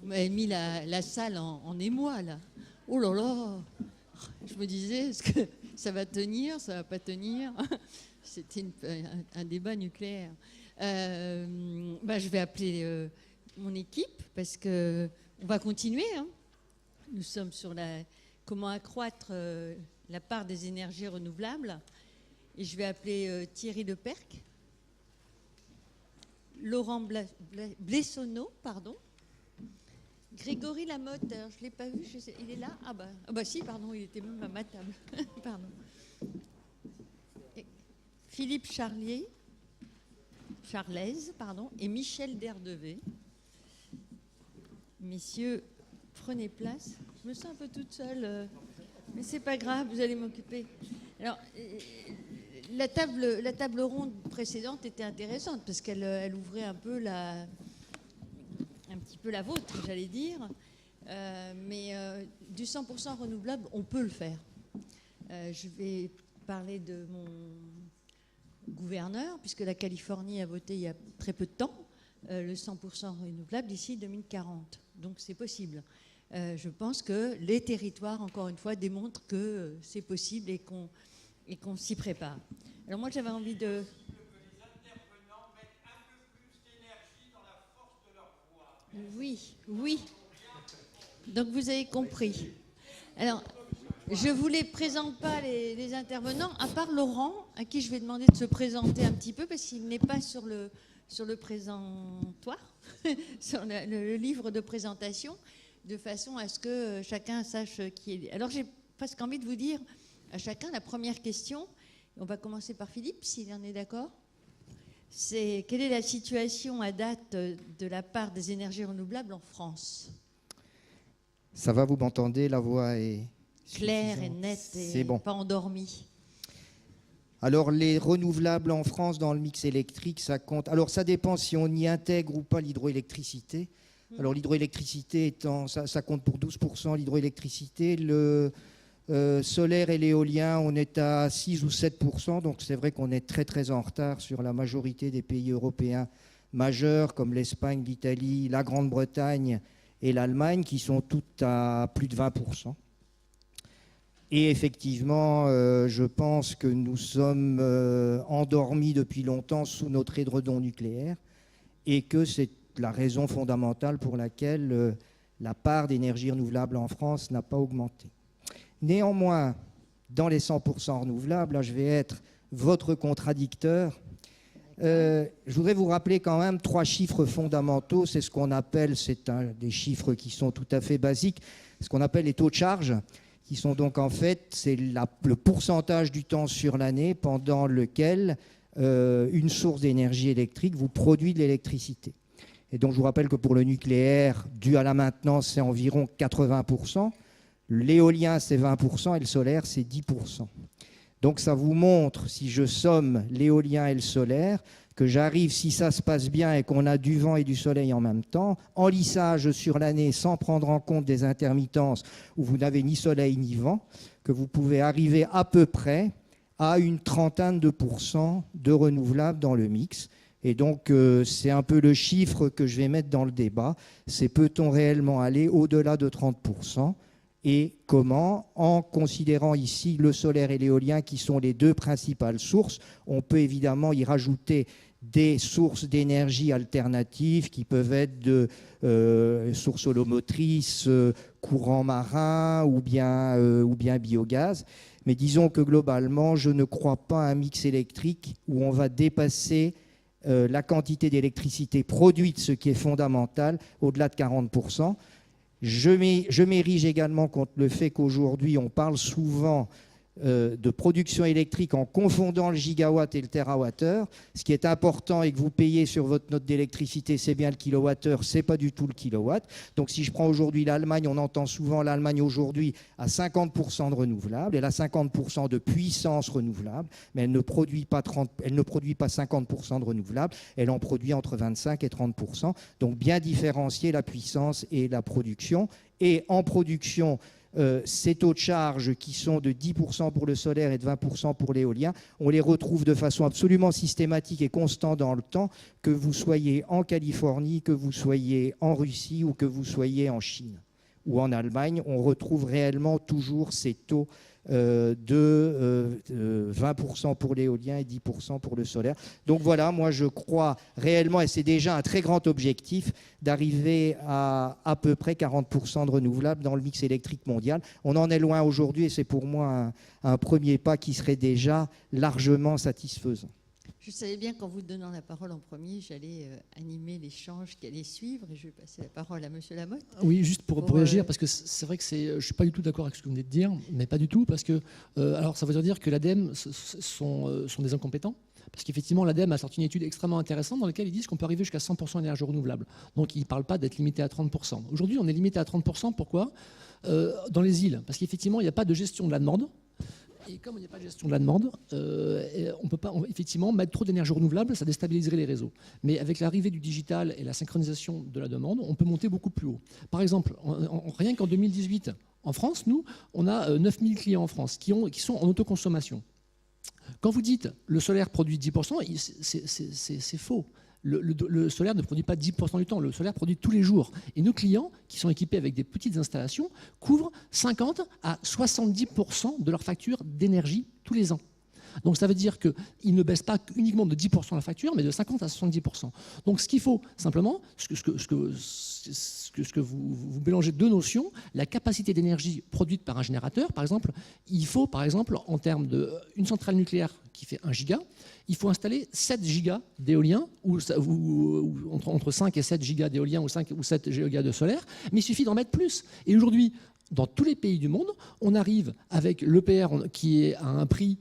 Vous m'avez mis la salle en émoi, là. Oh là là. Je me disais, est-ce que ça va tenir, ça va pas tenir? C'était un débat nucléaire. Je vais appeler mon équipe parce que on va continuer. Hein. Nous sommes sur comment accroître la part des énergies renouvelables. Et je vais appeler Thierry Lepercq, Laurent Blessonneau, pardon. Grégory Lamotte, je ne l'ai pas vu, il est là? Ah bah si, pardon, il était même à ma table. Pardon. Philippe Charlaise, et Michel Derdevet. Messieurs, prenez place. Je me sens un peu toute seule, mais c'est pas grave, vous allez m'occuper. Alors, la table ronde précédente était intéressante parce qu'elle ouvrait un petit peu la vôtre, j'allais dire. Mais du 100% renouvelable, on peut le faire. Je vais parler de mon gouverneur, puisque la Californie a voté il y a très peu de temps le 100% renouvelable d'ici 2040. Donc c'est possible. Je pense que les territoires, encore une fois, démontrent que c'est possible et qu'on s'y prépare. Alors moi, j'avais envie de... Oui. Donc vous avez compris. Alors, je ne vous les présente pas, les intervenants, à part Laurent, à qui je vais demander de se présenter un petit peu, parce qu'il n'est pas sur le présentoir, sur le livre de présentation, de façon à ce que chacun sache qui est. Alors j'ai presque envie de vous dire à chacun la première question. On va commencer par Philippe, s'il en est d'accord. C'est quelle est la situation à date de la part des énergies renouvelables en France? Ça va, vous m'entendez? La voix est claire et nette et c'est bon. Pas endormie. Alors, les renouvelables en France dans le mix électrique, ça compte. Alors, ça dépend si on y intègre ou pas l'hydroélectricité. Alors, l'hydroélectricité étant, ça compte pour 12%, l'hydroélectricité. Le solaire et l'éolien, on est à 6 ou 7%. Donc, c'est vrai qu'on est très, très en retard sur la majorité des pays européens majeurs, comme l'Espagne, l'Italie, la Grande-Bretagne et l'Allemagne, qui sont toutes à plus de 20%. Et effectivement, je pense que nous sommes endormis depuis longtemps sous notre édredon nucléaire et que c'est la raison fondamentale pour laquelle la part d'énergie renouvelable en France n'a pas augmenté. Néanmoins, dans les 100% renouvelables, là, je vais être votre contradicteur. Je voudrais vous rappeler quand même 3 chiffres fondamentaux. C'est ce qu'on appelle, c'est des chiffres qui sont tout à fait basiques, ce qu'on appelle les taux de charge, qui sont donc en fait, c'est le pourcentage du temps sur l'année pendant lequel une source d'énergie électrique vous produit de l'électricité. Et donc je vous rappelle que pour le nucléaire, dû à la maintenance, c'est environ 80%. L'éolien, c'est 20% et le solaire, c'est 10%. Donc ça vous montre, si je somme l'éolien et le solaire, que j'arrive, si ça se passe bien et qu'on a du vent et du soleil en même temps, en lissage sur l'année sans prendre en compte des intermittences où vous n'avez ni soleil ni vent, que vous pouvez arriver à peu près à une trentaine de pourcents de renouvelables dans le mix. Et donc, c'est un peu le chiffre que je vais mettre dans le débat. C'est peut-on réellement aller au-delà de 30% ? Et comment, en considérant ici le solaire et l'éolien qui sont les 2 principales sources, on peut évidemment y rajouter des sources d'énergie alternatives qui peuvent être de sources holomotrices, courant marin ou bien biogaz. Mais disons que globalement, je ne crois pas à un mix électrique où on va dépasser la quantité d'électricité produite, ce qui est fondamental, au-delà de 40%. Je m'érige également contre le fait qu'aujourd'hui, on parle souvent de production électrique en confondant le gigawatt et le térawattheure. Ce qui est important et que vous payez sur votre note d'électricité, c'est bien le kilowattheure, ce n'est pas du tout le kilowatt. Donc si je prends aujourd'hui l'Allemagne, on entend souvent l'Allemagne aujourd'hui à 50% de renouvelables, elle a 50% de puissance renouvelable, mais elle ne produit pas 50% de renouvelables, elle en produit entre 25 et 30%. Donc bien différencier la puissance et la production. Et en production, ces taux de charge qui sont de 10% pour le solaire et de 20% pour l'éolien, on les retrouve de façon absolument systématique et constante dans le temps, que vous soyez en Californie, que vous soyez en Russie ou que vous soyez en Chine ou en Allemagne. On retrouve réellement toujours ces taux de 20% pour l'éolien et 10% pour le solaire. Donc voilà, moi je crois réellement, et c'est déjà un très grand objectif, d'arriver à peu près 40% de renouvelables dans le mix électrique mondial. On en est loin aujourd'hui et c'est pour moi un premier pas qui serait déjà largement satisfaisant. Je savais bien qu'en vous donnant la parole en premier, j'allais animer l'échange qui allait suivre, et je vais passer la parole à Monsieur Lamotte. Oui, juste pour réagir, parce que c'est vrai que je ne suis pas du tout d'accord avec ce que vous venez de dire, mais pas du tout, parce que alors ça veut dire que l'ADEME sont des incompétents. Parce qu'effectivement, l'ADEME a sorti une étude extrêmement intéressante dans laquelle ils disent qu'on peut arriver jusqu'à 100% d'énergie renouvelable. Donc ils ne parlent pas d'être limité à 30%. Aujourd'hui, on est limité à 30%. Pourquoi ? Dans les îles. Parce qu'effectivement, il n'y a pas de gestion de la demande. Et comme il n'y a pas de gestion de la demande, on ne peut pas effectivement mettre trop d'énergie renouvelable, ça déstabiliserait les réseaux. Mais avec l'arrivée du digital et la synchronisation de la demande, on peut monter beaucoup plus haut. Par exemple, rien qu'en 2018, en France, nous, on a 9000 clients en France qui sont en autoconsommation. Quand vous dites le solaire produit 10%, c'est faux. Le solaire ne produit pas 10% du temps, le solaire produit tous les jours. Et nos clients, qui sont équipés avec des petites installations, couvrent 50 à 70% de leur facture d'énergie tous les ans. Donc ça veut dire qu'ils ne baissent pas uniquement de 10% la facture, mais de 50 à 70%. Donc ce qu'il faut simplement, ce que vous mélangez deux notions, la capacité d'énergie produite par un générateur, par exemple, il faut par exemple en termes d'une centrale nucléaire qui fait 1 giga, il faut installer 7 gigas d'éolien, ou entre 5 et 7 gigas d'éolien, ou 5 ou 7 gigas de solaire, mais il suffit d'en mettre plus. Et aujourd'hui, dans tous les pays du monde, on arrive avec l'EPR qui est à un prix,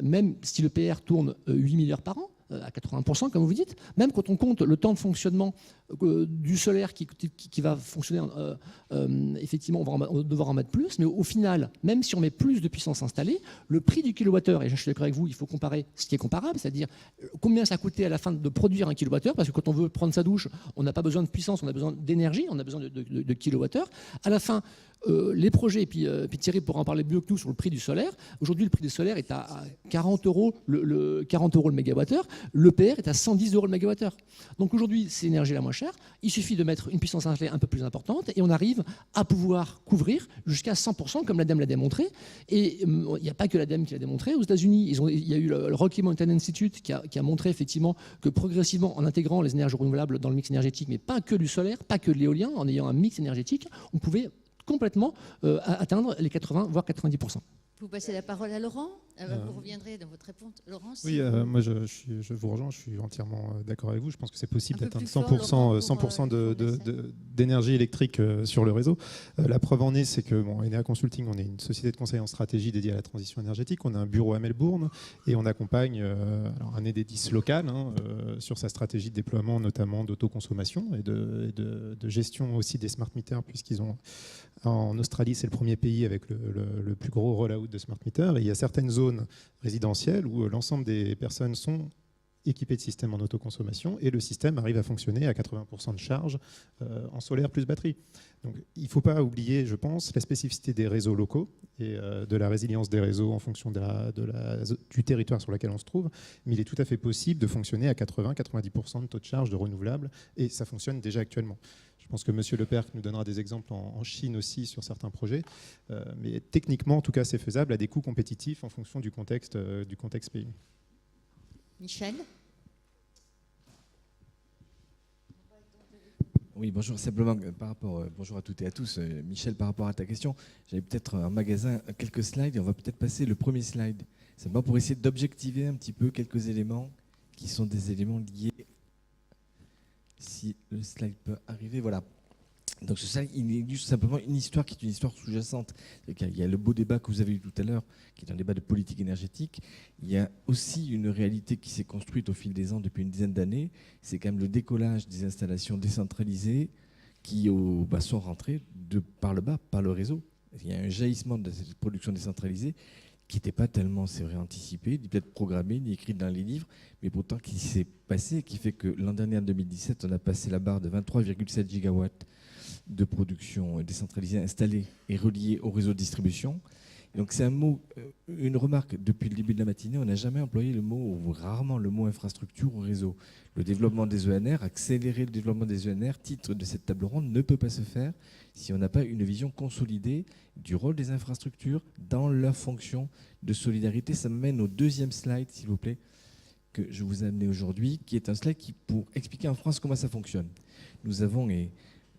même si l'EPR tourne 8 000 heures par an, à 80%, comme vous dites, même quand on compte le temps de fonctionnement du solaire qui va fonctionner, effectivement, on va devoir en mettre plus, mais au final, même si on met plus de puissance installée, le prix du kilowattheure, et je suis d'accord avec vous, il faut comparer ce qui est comparable, c'est-à-dire combien ça coûtait à la fin de produire un kilowattheure, parce que quand on veut prendre sa douche, on n'a pas besoin de puissance, on a besoin d'énergie, on a besoin de kilowattheure. À la fin, les projets, et puis Thierry pourra en parler mieux que nous sur le prix du solaire. Aujourd'hui, le prix du solaire est à 40 euros le mégawattheure. L'EPR est à 110 euros le mégawattheure. Donc aujourd'hui, c'est l'énergie la moins chère. Il suffit de mettre une puissance installée un peu plus importante et on arrive à pouvoir couvrir jusqu'à 100%, comme l'ADEME l'a démontré. Et il n'y a pas que l'ADEME qui l'a démontré. Aux États-Unis, il y a eu le Rocky Mountain Institute qui a montré effectivement que progressivement, en intégrant les énergies renouvelables dans le mix énergétique, mais pas que du solaire, pas que de l'éolien, en ayant un mix énergétique, on pouvait complètement atteindre les 80 voire 90%. Vous passez la parole à Laurent. Vous reviendrez dans votre réponse. Laurent, oui, moi je vous rejoins, je suis entièrement d'accord avec vous. Je pense que c'est possible d'atteindre 100% d'énergie électrique sur le réseau. La preuve en est, c'est que Enea Consulting, on est une société de conseil en stratégie dédiée à la transition énergétique. On a un bureau à Melbourne et on accompagne un Enedis local sur sa stratégie de déploiement, notamment d'autoconsommation et de gestion aussi des smart meters, puisqu'ils ont en Australie, c'est le premier pays avec le plus gros rollout de smart meters. Et il y a certaines zones résidentielles où l'ensemble des personnes sont équipées de systèmes en autoconsommation et le système arrive à fonctionner à 80% de charge en solaire plus batterie. Donc il ne faut pas oublier, je pense, la spécificité des réseaux locaux et de la résilience des réseaux en fonction du territoire sur lequel on se trouve. Mais il est tout à fait possible de fonctionner à 80-90% de taux de charge de renouvelables et ça fonctionne déjà actuellement. Je pense que M. Lepers nous donnera des exemples en Chine aussi sur certains projets. Mais techniquement, en tout cas, c'est faisable à des coûts compétitifs en fonction du contexte pays. Michel ? Oui, bonjour. Simplement, bonjour à toutes et à tous. Michel, par rapport à ta question, j'avais peut-être un magasin, quelques slides, et on va peut-être passer le premier slide. Simplement pour essayer d'objectiver un petit peu quelques éléments qui sont des éléments liés. Si le slide peut arriver, voilà. Donc ce slide, il illustre simplement une histoire qui est une histoire sous-jacente. Il y a le beau débat que vous avez eu tout à l'heure, qui est un débat de politique énergétique. Il y a aussi une réalité qui s'est construite au fil des ans depuis une dizaine d'années. C'est quand même le décollage des installations décentralisées qui sont rentrées par le bas, par le réseau. Il y a un jaillissement de cette production décentralisée qui n'était pas tellement, c'est vrai, anticipé, ni peut-être programmé, ni écrit dans les livres, mais pourtant qui s'est passé et qui fait que l'an dernier, en 2017, on a passé la barre de 23,7 gigawatts de production décentralisée installés et reliés au réseau de distribution. Et donc c'est un mot, une remarque, depuis le début de la matinée, on n'a jamais employé le mot, ou rarement le mot infrastructure ou réseau. Le développement des ENR, accélérer le développement des ENR, titre de cette table ronde, ne peut pas se faire si on n'a pas une vision consolidée du rôle des infrastructures dans leur fonction de solidarité. Ça me mène au deuxième slide, s'il vous plaît, que je vous ai amené aujourd'hui, qui est un slide pour expliquer en France comment ça fonctionne. Nous avons, et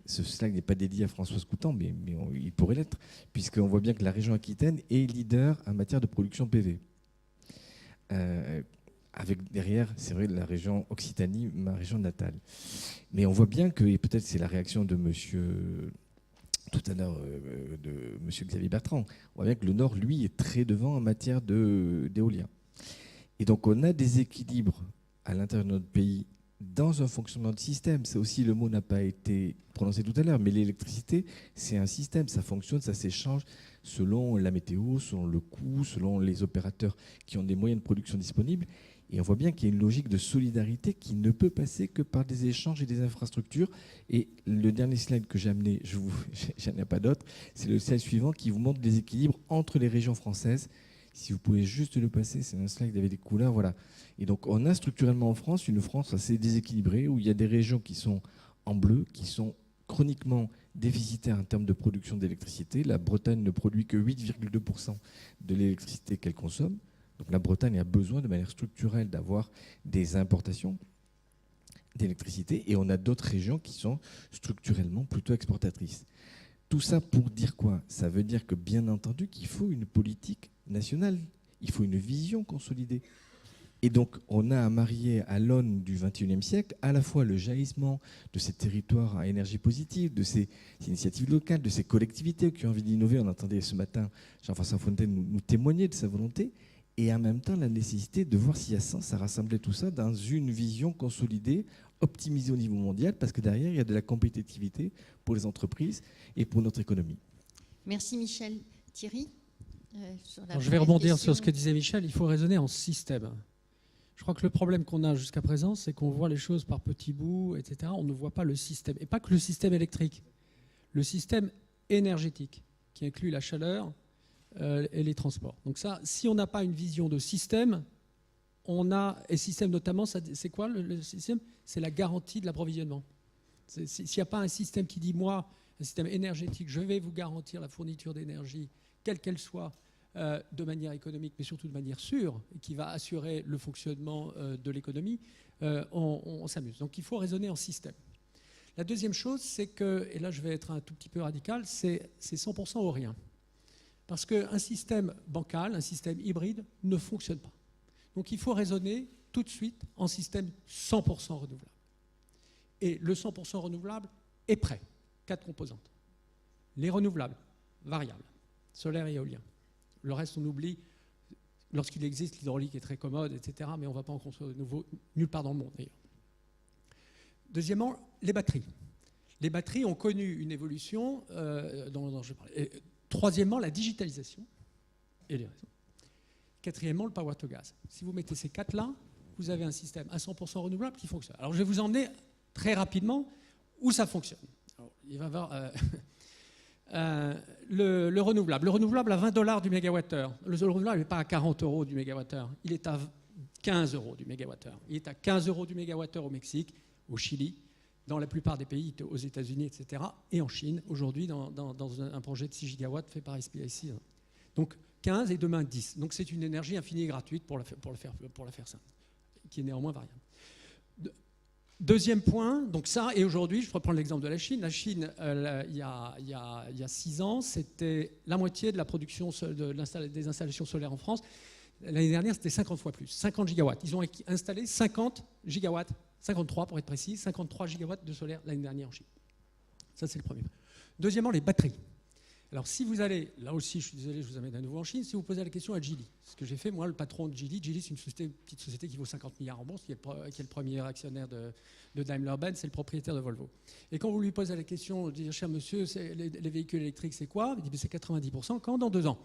ce slide n'est pas dédié à Françoise Coutan, mais il pourrait l'être, puisqu'on voit bien que la région Aquitaine est leader en matière de production PV. Avec derrière, c'est vrai, la région Occitanie, ma région natale. Mais on voit bien que, et peut-être c'est la réaction de monsieur, tout à l'heure, de monsieur Xavier Bertrand, on voit bien que le Nord, lui, est très devant en matière d'éolien. Et donc on a des équilibres à l'intérieur de notre pays dans un fonctionnement de système. C'est aussi, le mot n'a pas été prononcé tout à l'heure, mais l'électricité, c'est un système, ça fonctionne, ça s'échange selon la météo, selon le coût, selon les opérateurs qui ont des moyens de production disponibles. Et on voit bien qu'il y a une logique de solidarité qui ne peut passer que par des échanges et des infrastructures. Et le dernier slide que j'ai amené, j'en ai pas d'autre, c'est le slide suivant qui vous montre les équilibres entre les régions françaises. Si vous pouvez juste le passer, c'est un slide avec des couleurs, voilà. Et donc on a structurellement en France une France assez déséquilibrée, où il y a des régions qui sont en bleu, qui sont chroniquement déficitaires en termes de production d'électricité. La Bretagne ne produit que 8,2% de l'électricité qu'elle consomme. Donc la Bretagne a besoin de manière structurelle d'avoir des importations d'électricité, et on a d'autres régions qui sont structurellement plutôt exportatrices. Tout ça pour dire quoi? Ça veut dire que, bien entendu, qu'il faut une politique nationale, il faut une vision consolidée. Et donc, on a à marier à l'aune du XXIe siècle à la fois le jaillissement de ces territoires à énergie positive, de ces initiatives locales, de ces collectivités qui ont envie d'innover. On entendait ce matin Jean-François Fontaine nous témoigner de sa volonté, et en même temps la nécessité de voir s'il y a sens à rassembler tout ça dans une vision consolidée, optimisée au niveau mondial, parce que derrière, il y a de la compétitivité pour les entreprises et pour notre économie. Merci Michel. Thierry je vais rebondir sur ce que disait Michel, il faut raisonner en système. Je crois que le problème qu'on a jusqu'à présent, c'est qu'on voit les choses par petits bouts, etc. On ne voit pas le système. Et pas que le système électrique, le système énergétique, qui inclut la chaleur et les transports. Donc ça, si on n'a pas une vision de système, et système notamment, c'est quoi le système? C'est la garantie de l'approvisionnement. S'il n'y a pas un système qui dit, moi, un système énergétique, je vais vous garantir la fourniture d'énergie, quelle qu'elle soit, de manière économique, mais surtout de manière sûre, et qui va assurer le fonctionnement de l'économie, on s'amuse. Donc il faut raisonner en système. La deuxième chose, c'est que, et là je vais être un tout petit peu radical, c'est 100% ou rien. Parce qu'un système bancal, un système hybride, ne fonctionne pas. Donc il faut raisonner tout de suite en système 100% renouvelable. Et le 100% renouvelable est prêt. 4 composantes. Les renouvelables, variables, solaire et éolien. Le reste, on oublie. Lorsqu'il existe, l'hydraulique est très commode, etc. Mais on ne va pas en construire de nouveau nulle part dans le monde, d'ailleurs. Deuxièmement, les batteries. Les batteries ont connu une évolution dont je parlais. Et troisièmement, la digitalisation et les réseaux. Quatrièmement, le power to gas. Si vous mettez ces 4-là, vous avez un système à 100% renouvelable qui fonctionne. Alors, je vais vous emmener très rapidement où ça fonctionne. Alors, il va y avoir le renouvelable. Le renouvelable à $20 du mégawattheure. Le renouvelable n'est pas à 40 € du mégawattheure. Il est à 15 € du mégawattheure. Il est à 15 € du mégawattheure au Mexique, au Chili, dans la plupart des pays, aux États-Unis, etc. Et en Chine, aujourd'hui, dans un projet de 6 gigawatts fait par SPIC. Donc 15 et demain 10. Donc c'est une énergie infinie et gratuite pour la faire simple, qui est néanmoins variable. Deuxième point, donc ça, et aujourd'hui, je reprends l'exemple de la Chine. La Chine, il y a 6 ans, c'était la moitié de la production des installations solaires en France. L'année dernière, c'était 50 fois plus, 50 gigawatts. Ils ont installé 50 gigawatts, 53 pour être précis, 53 gigawatts de solaire l'année dernière en Chine. Ça, c'est le premier point. Deuxièmement, les batteries. Alors, si vous allez, là aussi, je suis désolé, je vous amène à nouveau en Chine, si vous posez la question à Geely, ce que j'ai fait, moi, le patron de Geely, c'est une petite société qui vaut 50 milliards en bourse, qui est le premier actionnaire de Daimler-Benz, c'est le propriétaire de Volvo. Et quand vous lui posez la question, vous dites, cher monsieur, les véhicules électriques, c'est quoi? Il dit, c'est 90%. Quand? Dans 2 ans.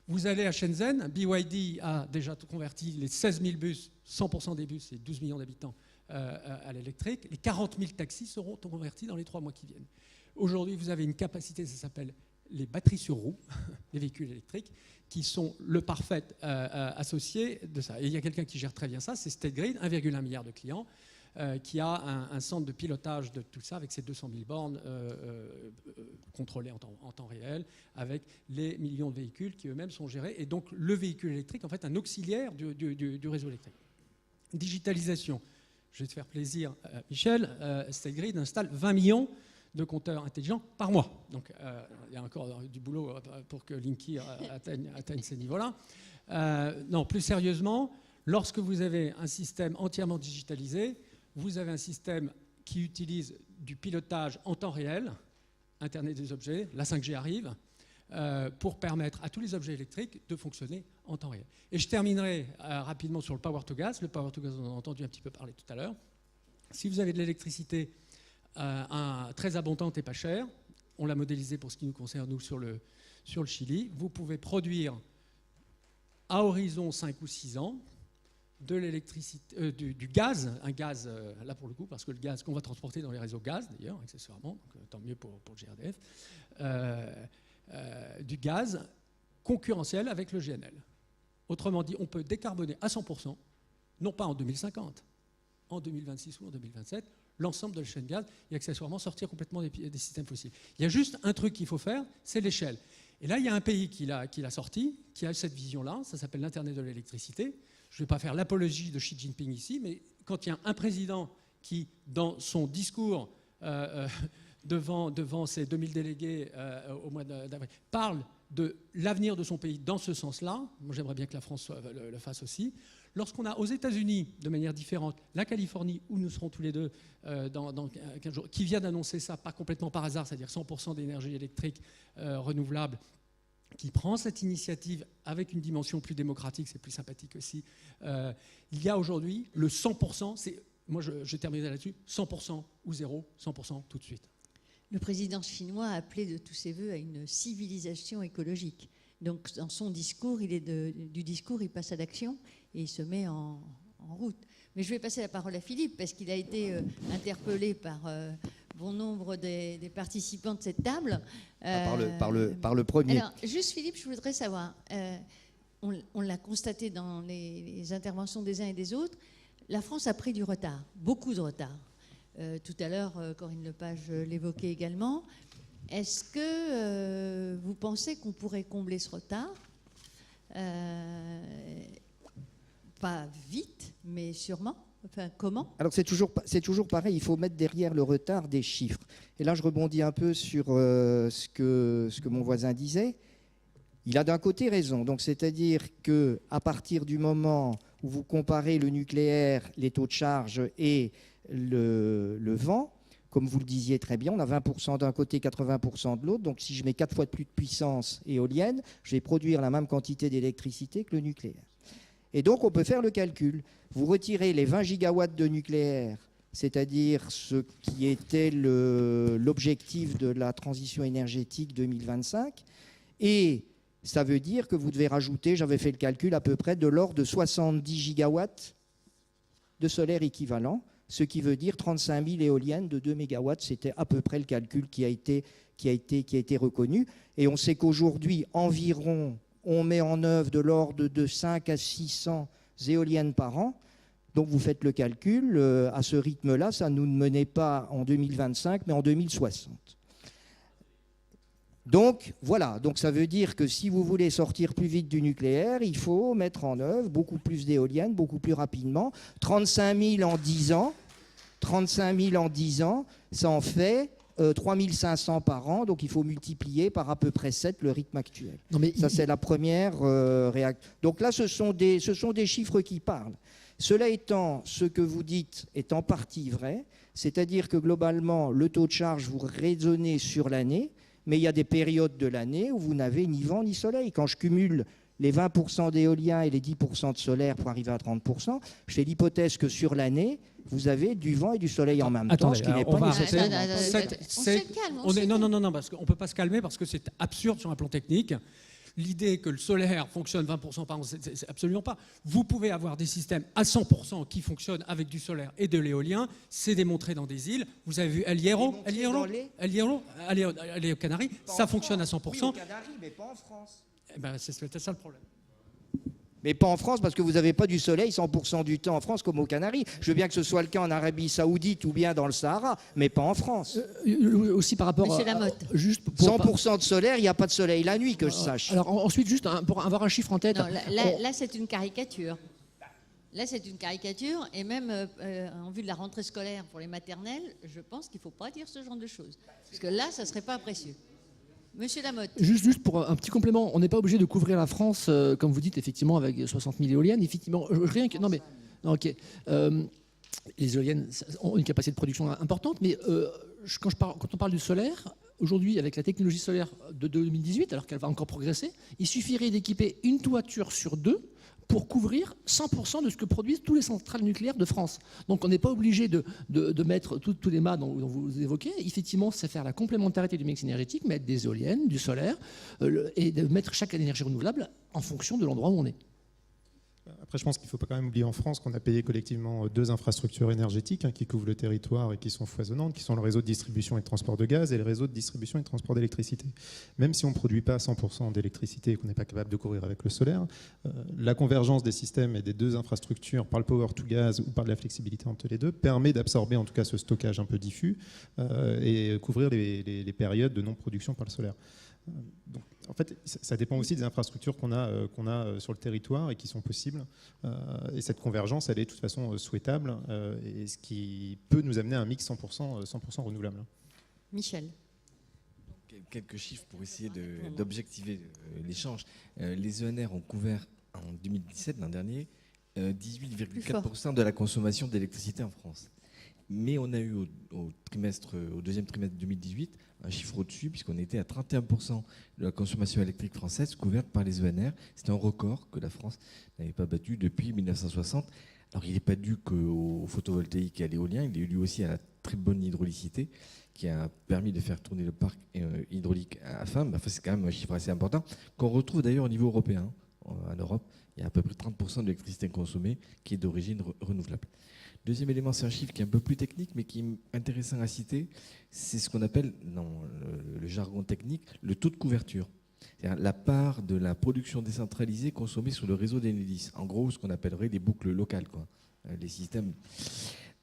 Vous allez à Shenzhen, BYD a déjà converti les 16 000 bus, 100% des bus, c'est 12 millions d'habitants, à l'électrique. Les 40 000 taxis seront convertis dans les 3 mois qui viennent. Aujourd'hui, vous avez une capacité, ça s'appelle les batteries sur roues, les véhicules électriques, qui sont le parfait associé de ça. Et il y a quelqu'un qui gère très bien ça, c'est StateGrid, 1,1 milliard de clients, qui a un centre de pilotage de tout ça avec ses 200 000 bornes contrôlées en temps réel, avec les millions de véhicules qui eux-mêmes sont gérés. Et donc le véhicule électrique, en fait, un auxiliaire du réseau électrique. Digitalisation. Je vais te faire plaisir, Michel. StateGrid installe 20 millions de compteurs intelligents par mois. Donc il y a encore du boulot pour que Linky atteigne ces niveaux-là. Non, plus sérieusement, lorsque vous avez un système entièrement digitalisé, vous avez un système qui utilise du pilotage en temps réel, Internet des objets, la 5G arrive, pour permettre à tous les objets électriques de fonctionner en temps réel. Et je terminerai rapidement sur le power to gas. Le power to gas, on en a entendu un petit peu parler tout à l'heure. Si vous avez de l'électricité très abondante et pas chère, on l'a modélisé pour ce qui nous concerne, nous, sur le Chili, vous pouvez produire à horizon 5 ou 6 ans de l'électricité, du gaz, un gaz, là pour le coup, parce que le gaz qu'on va transporter dans les réseaux gaz, d'ailleurs, accessoirement, donc, tant mieux pour le GRDF, du gaz concurrentiel avec le GNL. Autrement dit, on peut décarboner à 100%, non pas en 2050, en 2026 ou en 2027, l'ensemble de la chaîne gaz et accessoirement sortir complètement des systèmes fossiles. Il y a juste un truc qu'il faut faire, c'est l'échelle. Et là, il y a un pays qui l'a sorti, qui a cette vision-là, ça s'appelle l'Internet de l'électricité. Je ne vais pas faire l'apologie de Xi Jinping ici, mais quand il y a un président qui, dans son discours devant ses 2000 délégués au mois d'avril, parle de l'avenir de son pays dans ce sens-là, moi j'aimerais bien que la France le fasse aussi. Lorsqu'on a aux États-Unis, de manière différente, la Californie, où nous serons tous les deux dans 15 jours, qui vient d'annoncer ça, pas complètement par hasard, c'est-à-dire 100% d'énergie électrique renouvelable, qui prend cette initiative avec une dimension plus démocratique, c'est plus sympathique aussi. Il y a aujourd'hui le 100%, moi je terminerai là-dessus, 100% ou zéro, 100% tout de suite. Le président chinois a appelé de tous ses voeux à une civilisation écologique. Donc dans son discours, du discours, il passe à l'action et il se met en route. Mais je vais passer la parole à Philippe parce qu'il a été interpellé par bon nombre des participants de cette table. Par le premier. Alors, juste Philippe, je voudrais savoir, on l'a constaté dans les interventions des uns et des autres, la France a pris du retard, beaucoup de retard. Tout à l'heure, Corinne Lepage l'évoquait également. Est-ce que vous pensez qu'on pourrait combler ce retard ? Pas vite, mais sûrement. Enfin, comment ? Alors c'est toujours pareil, il faut mettre derrière le retard des chiffres. Et là, je rebondis un peu sur ce que mon voisin disait. Il a d'un côté raison. Donc, c'est-à-dire qu'à partir du moment où vous comparez le nucléaire, les taux de charge et le vent, comme vous le disiez très bien, on a 20% d'un côté, 80% de l'autre. Donc, si je mets 4 fois de plus de puissance éolienne, je vais produire la même quantité d'électricité que le nucléaire. Et donc, on peut faire le calcul. Vous retirez les 20 gigawatts de nucléaire, c'est-à-dire ce qui était l'objectif de la transition énergétique 2025, et ça veut dire que vous devez rajouter, j'avais fait le calcul, à peu près de l'ordre de 70 gigawatts de solaire équivalent, ce qui veut dire 35 000 éoliennes de 2 mégawatts. C'était à peu près le calcul qui a été reconnu. Et on sait qu'aujourd'hui, environ, on met en œuvre de l'ordre de 5 à 600 éoliennes par an. Donc vous faites le calcul, à ce rythme-là, ça ne nous menait pas en 2025, mais en 2060. Donc voilà, donc ça veut dire que si vous voulez sortir plus vite du nucléaire, il faut mettre en œuvre beaucoup plus d'éoliennes, beaucoup plus rapidement. 35 000 en 10 ans, 35 000 en 10 ans, ça en fait 3 500 par an, donc il faut multiplier par à peu près 7 le rythme actuel. Non, mais ça, c'est la première réaction. Donc là, ce sont des chiffres qui parlent. Cela étant, ce que vous dites est en partie vrai, c'est-à-dire que globalement, le taux de charge, vous raisonnez sur l'année, mais il y a des périodes de l'année où vous n'avez ni vent ni soleil. Quand je cumule les 20% d'éolien et les 10% de solaire pour arriver à 30%, je fais l'hypothèse que sur l'année, vous avez du vent et du soleil en même temps, ce qui n'est pas nécessaire. Non, parce qu'on ne peut pas se calmer parce que c'est absurde sur un plan technique. l'idée que le solaire fonctionne 20% par an, c'est absolument pas. Vous pouvez avoir des systèmes à 100% qui fonctionnent avec du solaire et de l'éolien. C'est démontré dans des îles. Vous avez vu El Hierro, allez aux Canaries, ça fonctionne à 100%. Oui, aux Canaries, mais pas en France. Eh ben, c'est ça le problème. Mais pas en France, parce que vous n'avez pas du soleil 100% du temps en France comme aux Canaries. Je veux bien que ce soit le cas en Arabie Saoudite ou bien dans le Sahara, mais pas en France. Aussi par rapport Monsieur Lamotte. juste pour 100% de solaire, il n'y a pas de soleil la nuit, que je sache. Alors ensuite, juste pour avoir un chiffre en tête. Non, là, c'est une caricature. Là, c'est une caricature, et même en vue de la rentrée scolaire pour les maternelles, je pense qu'il ne faut pas dire ce genre de choses. Parce que là, ça ne serait pas précieux. Monsieur Lamotte. Juste pour un petit complément, on n'est pas obligé de couvrir la France, comme vous dites, effectivement, avec 60 000 éoliennes. Effectivement, rien que. Non, mais. Non, ok. Les éoliennes ont une capacité de production importante, mais quand on parle du solaire, aujourd'hui, avec la technologie solaire de 2018, alors qu'elle va encore progresser, il suffirait d'équiper une toiture sur 2 pour couvrir 100% de ce que produisent tous les centrales nucléaires de France. Donc on n'est pas obligé de mettre tous les mâts dont vous évoquez. Effectivement, c'est faire la complémentarité du mix énergétique, mettre des éoliennes, du solaire, et de mettre chaque énergie renouvelable en fonction de l'endroit où on est. Après, je pense qu'il ne faut pas quand même oublier en France qu'on a payé collectivement 2 infrastructures énergétiques qui couvrent le territoire et qui sont foisonnantes, qui sont le réseau de distribution et de transport de gaz et le réseau de distribution et de transport d'électricité. Même si on ne produit pas 100% d'électricité et qu'on n'est pas capable de couvrir avec le solaire, la convergence des systèmes et des 2 infrastructures par le power to gaz ou par de la flexibilité entre les deux permet d'absorber en tout cas ce stockage un peu diffus et couvrir les périodes de non-production par le solaire. Donc, en fait, ça dépend aussi des infrastructures qu'on a sur le territoire et qui sont possibles. Et cette convergence, elle est de toute façon souhaitable, et ce qui peut nous amener à un mix 100% renouvelable. Michel. Quelques chiffres pour essayer d'objectiver l'échange. Les ENR ont couvert en 2017, l'an dernier, 18,4% de la consommation d'électricité en France. Mais on a eu au deuxième trimestre 2018 un chiffre au-dessus, puisqu'on était à 31% de la consommation électrique française couverte par les ENR. C'est un record que la France n'avait pas battu depuis 1960. Alors il n'est pas dû qu'au photovoltaïque et à l'éolien, il est dû aussi à la très bonne hydraulicité qui a permis de faire tourner le parc hydraulique à fin. Enfin, c'est quand même un chiffre assez important, qu'on retrouve d'ailleurs au niveau européen. En Europe, il y a à peu près 30% de l'électricité consommée qui est d'origine renouvelable. Deuxième élément, c'est un chiffre qui est un peu plus technique, mais qui est intéressant à citer. C'est ce qu'on appelle, dans le jargon technique, le taux de couverture. C'est-à-dire la part de la production décentralisée consommée sur le réseau d'Enedis. En gros, ce qu'on appellerait des boucles locales, quoi. Les systèmes.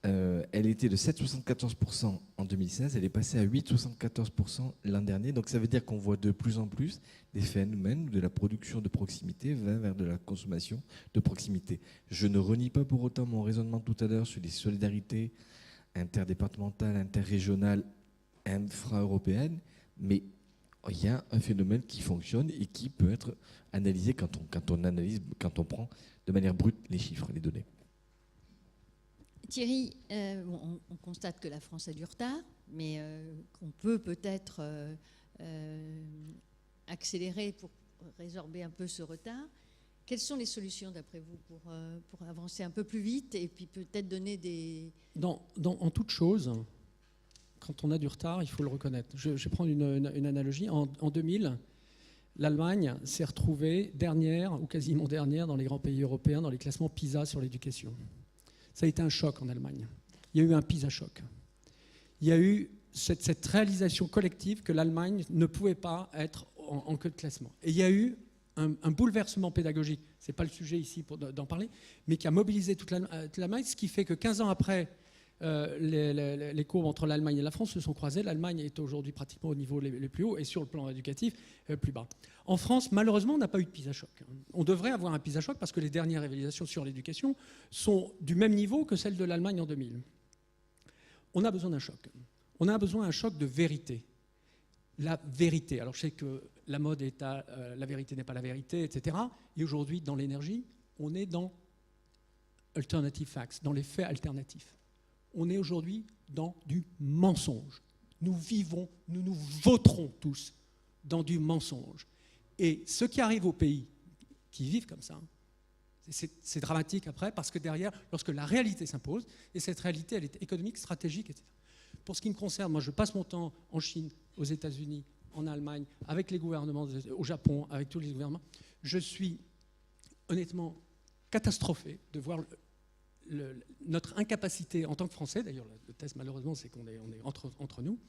Elle était de 7,74% en 2016, elle est passée à 8,74% l'an dernier. Donc ça veut dire qu'on voit de plus en plus des phénomènes de la production de proximité vers de la consommation de proximité. Je ne renie pas pour autant mon raisonnement tout à l'heure sur les solidarités interdépartementales, interrégionales, infra-européennes, mais il y a un phénomène qui fonctionne et qui peut être analysé quand on prend de manière brute les chiffres, les données. Thierry, on constate que la France a du retard, mais qu'on peut peut-être accélérer pour résorber un peu ce retard. Quelles sont les solutions, d'après vous, pour avancer un peu plus vite et puis peut-être donner des... En toute chose, quand on a du retard, il faut le reconnaître. Je vais prendre une analogie. En 2000, l'Allemagne s'est retrouvée dernière, ou quasiment dernière, dans les grands pays européens, dans les classements PISA sur l'éducation. Ça a été un choc en Allemagne. Il y a eu un PISA-choc. Il y a eu cette réalisation collective que l'Allemagne ne pouvait pas être en queue de classement. Et il y a eu un bouleversement pédagogique, ce n'est pas le sujet ici d'en parler, mais qui a mobilisé toute l'Allemagne, ce qui fait que 15 ans après, les courbes entre l'Allemagne et la France se sont croisées. L'Allemagne est aujourd'hui pratiquement au niveau les plus hauts et sur le plan éducatif, plus bas. En France, malheureusement, on n'a pas eu de PISA-choc. On devrait avoir un PISA-choc parce que les dernières révélations sur l'éducation sont du même niveau que celles de l'Allemagne en 2000. On a besoin d'un choc. On a besoin d'un choc de vérité. La vérité. Alors je sais que la mode est à la vérité n'est pas la vérité, etc. Et aujourd'hui, dans l'énergie, on est dans alternative facts, dans les faits alternatifs. On est aujourd'hui dans du mensonge. Nous nous voterons tous dans du mensonge. Et ce qui arrive aux pays qui vivent comme ça, c'est dramatique après, parce que derrière, lorsque la réalité s'impose, et cette réalité, elle est économique, stratégique, etc. Pour ce qui me concerne, moi, je passe mon temps en Chine, aux États-Unis, en Allemagne, avec les gouvernements, au Japon, avec tous les gouvernements. Je suis honnêtement catastrophé de voir notre incapacité en tant que Français, d'ailleurs le test malheureusement c'est qu'on est entre nous,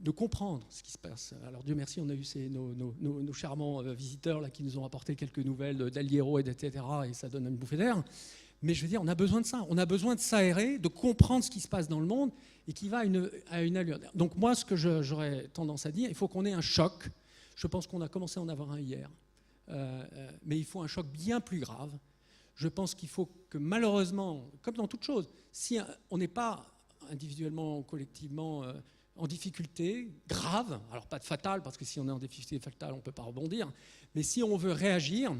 de comprendre ce qui se passe. Alors Dieu merci, on a eu nos charmants visiteurs là, qui nous ont apporté quelques nouvelles d'Alliero, etc. Et ça donne une bouffée d'air. Mais je veux dire, on a besoin de ça. On a besoin de s'aérer, de comprendre ce qui se passe dans le monde et qui va à une allure. Donc moi, ce que j'aurais tendance à dire, il faut qu'on ait un choc. Je pense qu'on a commencé à en avoir un hier. Mais il faut un choc bien plus grave. Je pense qu'il faut que malheureusement, comme dans toute chose, si on n'est pas individuellement ou collectivement en difficulté grave, alors pas de fatale, parce que si on est en difficulté fatale, on ne peut pas rebondir, mais si on veut réagir,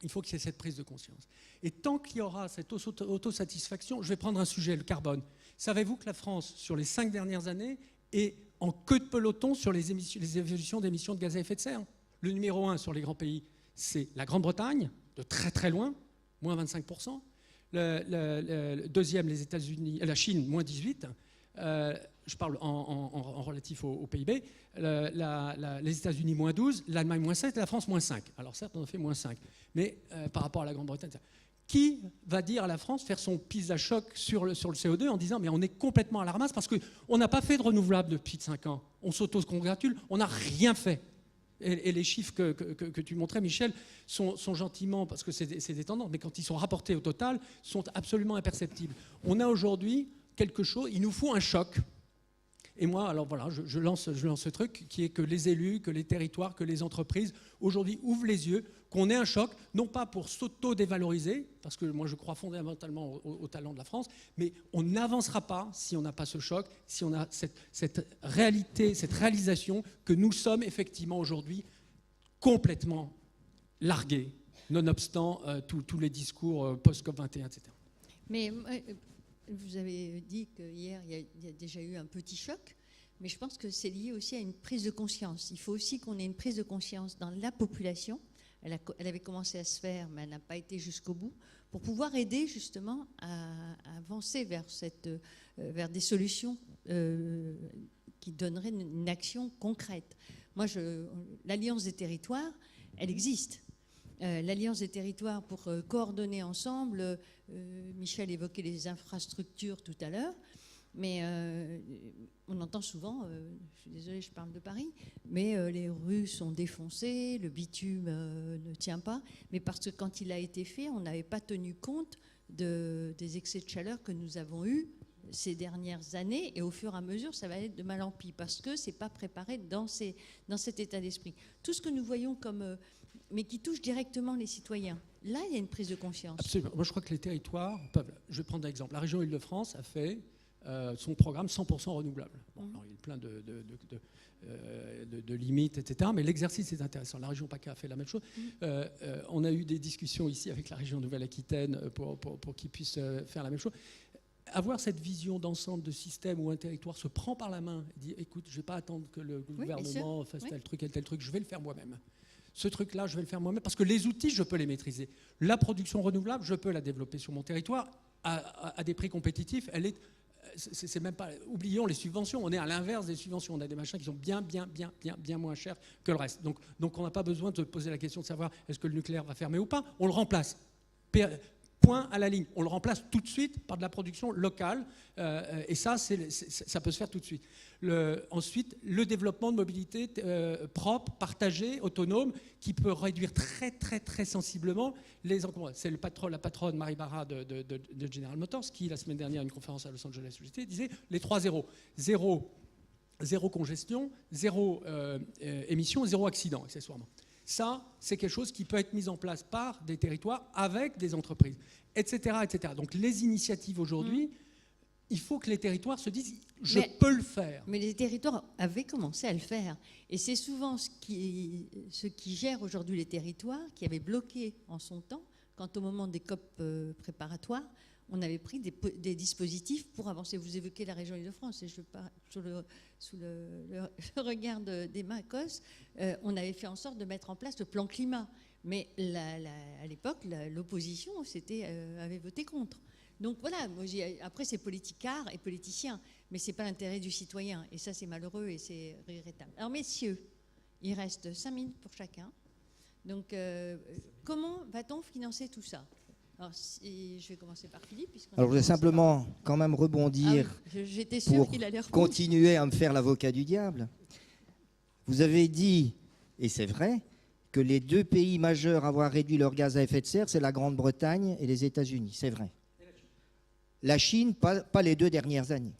il faut qu'il y ait cette prise de conscience. Et tant qu'il y aura cette autosatisfaction, je vais prendre un sujet, le carbone. Savez-vous que la France, sur les 5 dernières années, est en queue de peloton sur les évolutions d'émissions de gaz à effet de serre? Le numéro 1 sur les grands pays, c'est la Grande-Bretagne, de très très loin, moins 25%. Le deuxième, les États-Unis, la Chine, moins 18%. Je parle en relatif au PIB. Les États-Unis, moins 12%, l'Allemagne, moins 7%, et la France, moins 5%. Alors certes, on a fait moins 5%, mais par rapport à la Grande-Bretagne, qui va dire à la France faire son pizza choc sur le CO2 en disant mais on est complètement à la ramasse parce qu'on n'a pas fait de renouvelable depuis 5 ans. On s'auto-congratule, on n'a rien fait. Et les chiffres que tu montrais, Michel, sont gentiment, parce que c'est des tendances, mais quand ils sont rapportés au total, sont absolument imperceptibles. On a aujourd'hui quelque chose, il nous faut un choc. Et moi, alors voilà, je lance ce truc qui est que les élus, que les territoires, que les entreprises, aujourd'hui, ouvrent les yeux, qu'on ait un choc, non pas pour s'auto-dévaloriser, parce que moi je crois fondamentalement au talent de la France, mais on n'avancera pas si on n'a pas ce choc, si on a cette réalité, cette réalisation que nous sommes effectivement aujourd'hui complètement largués, nonobstant tous les discours post-COP21, etc. Mais vous avez dit qu'hier, il y a déjà eu un petit choc, mais je pense que c'est lié aussi à une prise de conscience. Il faut aussi qu'on ait une prise de conscience dans la population. Elle avait commencé à se faire, mais elle n'a pas été jusqu'au bout, pour pouvoir aider justement à avancer vers des solutions qui donneraient une action concrète. Moi, l'Alliance des territoires, elle existe. L'Alliance des territoires pour coordonner ensemble, Michel évoquait les infrastructures tout à l'heure, mais on entend souvent, je suis désolée, je parle de Paris, mais les rues sont défoncées, le bitume ne tient pas, mais parce que quand il a été fait, on n'avait pas tenu compte des excès de chaleur que nous avons eus ces dernières années, et au fur et à mesure, ça va être de mal en pis, parce que ce n'est pas préparé dans cet état d'esprit. Tout ce que nous voyons mais qui touche directement les citoyens. Là, il y a une prise de conscience. Absolument. Moi, je crois que les territoires peuvent... Je vais prendre un exemple. La région Île-de-France a fait son programme 100% renouvelable. Bon, alors, il y a plein de limites, etc. Mais l'exercice est intéressant. La région PACA a fait la même chose. On a eu des discussions ici avec la région Nouvelle-Aquitaine pour qu'ils puissent faire la même chose. Avoir cette vision d'ensemble de système où un territoire se prend par la main et dit écoute, je ne vais pas attendre que le gouvernement fasse tel truc et tel truc, je vais le faire moi-même. Ce truc-là, je vais le faire moi-même parce que les outils, je peux les maîtriser. La production renouvelable, je peux la développer sur mon territoire à des prix compétitifs. C'est même pas... Oublions les subventions. On est à l'inverse des subventions. On a des machins qui sont bien moins chers que le reste. Donc on n'a pas besoin de se poser la question de savoir est-ce que le nucléaire va fermer ou pas. On le remplace. Point à la ligne. On le remplace tout de suite par de la production locale. Et ça peut se faire tout de suite. Ensuite, le développement de mobilité propre, partagée, autonome, qui peut réduire très sensiblement les encombrements. C'est la patronne Marie Barra de General Motors qui, la semaine dernière, à une conférence à Los Angeles, disait les 3 zéros. Zéro congestion, zéro émission, zéro accident, accessoirement. Ça, c'est quelque chose qui peut être mis en place par des territoires avec des entreprises, etc. Donc les initiatives aujourd'hui, il faut que les territoires se disent « je peux le faire ». Mais les territoires avaient commencé à le faire. Et c'est souvent ce qui gère aujourd'hui les territoires qui avaient bloqué en son temps, quand au moment des COP préparatoires, on avait pris des dispositifs pour avancer. Vous évoquez la région Île-de-France, et je parle sous le regard d'Emma Cosse, on avait fait en sorte de mettre en place le plan climat. Mais à l'époque, l'opposition avait voté contre. Donc voilà, après c'est politicard et politicien. mais ce n'est pas l'intérêt du citoyen. Et ça, c'est malheureux et c'est regrettable. Alors, messieurs, il reste 5 minutes pour chacun. Donc, comment va-t-on financer tout ça? Alors, je vais commencer par Philippe. Alors, je vais simplement quand même rebondir j'étais sûre qu'il allait répondre. Continuer à me faire l'avocat du diable. Vous avez dit, et c'est vrai, que les 2 pays majeurs à avoir réduit leur gaz à effet de serre, c'est la Grande-Bretagne et les États-Unis. C'est vrai. La Chine, pas les 2 dernières années.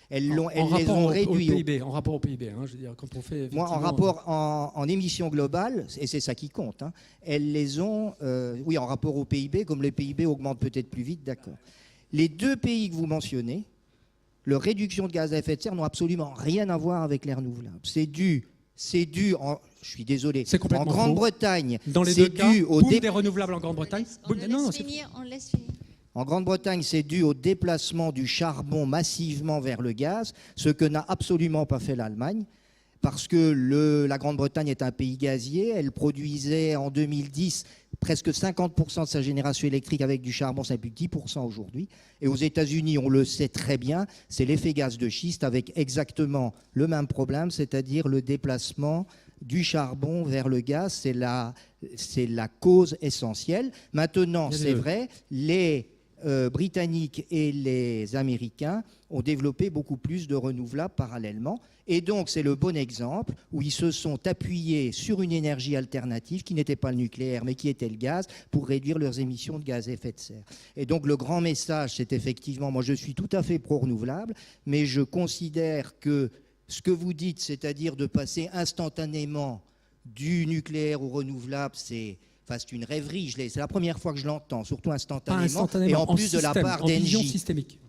Elles les ont réduits. En rapport au PIB, hein, je veux dire, quand on fait. Moi, en rapport en émissions globales, et c'est ça qui compte, hein, elles les ont, oui, en rapport au PIB, comme le PIB augmente peut-être plus vite, d'accord. Les 2 pays que vous mentionnez, leur réduction de gaz à effet de serre n'ont absolument rien à voir avec les renouvelables. C'est dû, je suis désolé, en Grande-Bretagne, dans les 2 cas, des renouvelables en Grande-Bretagne. On laisse finir. En Grande-Bretagne, c'est dû au déplacement du charbon massivement vers le gaz, ce que n'a absolument pas fait l'Allemagne, parce que la Grande-Bretagne est un pays gazier. Elle produisait en 2010 presque 50% de sa génération électrique avec du charbon, c'est plus de 10% aujourd'hui. Et aux États-Unis, on le sait très bien, c'est l'effet gaz de schiste avec exactement le même problème, c'est-à-dire le déplacement du charbon vers le gaz. C'est la cause essentielle. Maintenant, c'est vrai, les Britanniques et les Américains ont développé beaucoup plus de renouvelables parallèlement. Et donc, c'est le bon exemple où ils se sont appuyés sur une énergie alternative qui n'était pas le nucléaire, mais qui était le gaz, pour réduire leurs émissions de gaz à effet de serre. Et donc, le grand message, c'est effectivement, moi, je suis tout à fait pro-renouvelable, mais je considère que ce que vous dites, c'est-à-dire de passer instantanément du nucléaire au renouvelable, c'est une rêverie. C'est la première fois que je l'entends, surtout instantanément. Et en plus de la part d'Engie. Systémique.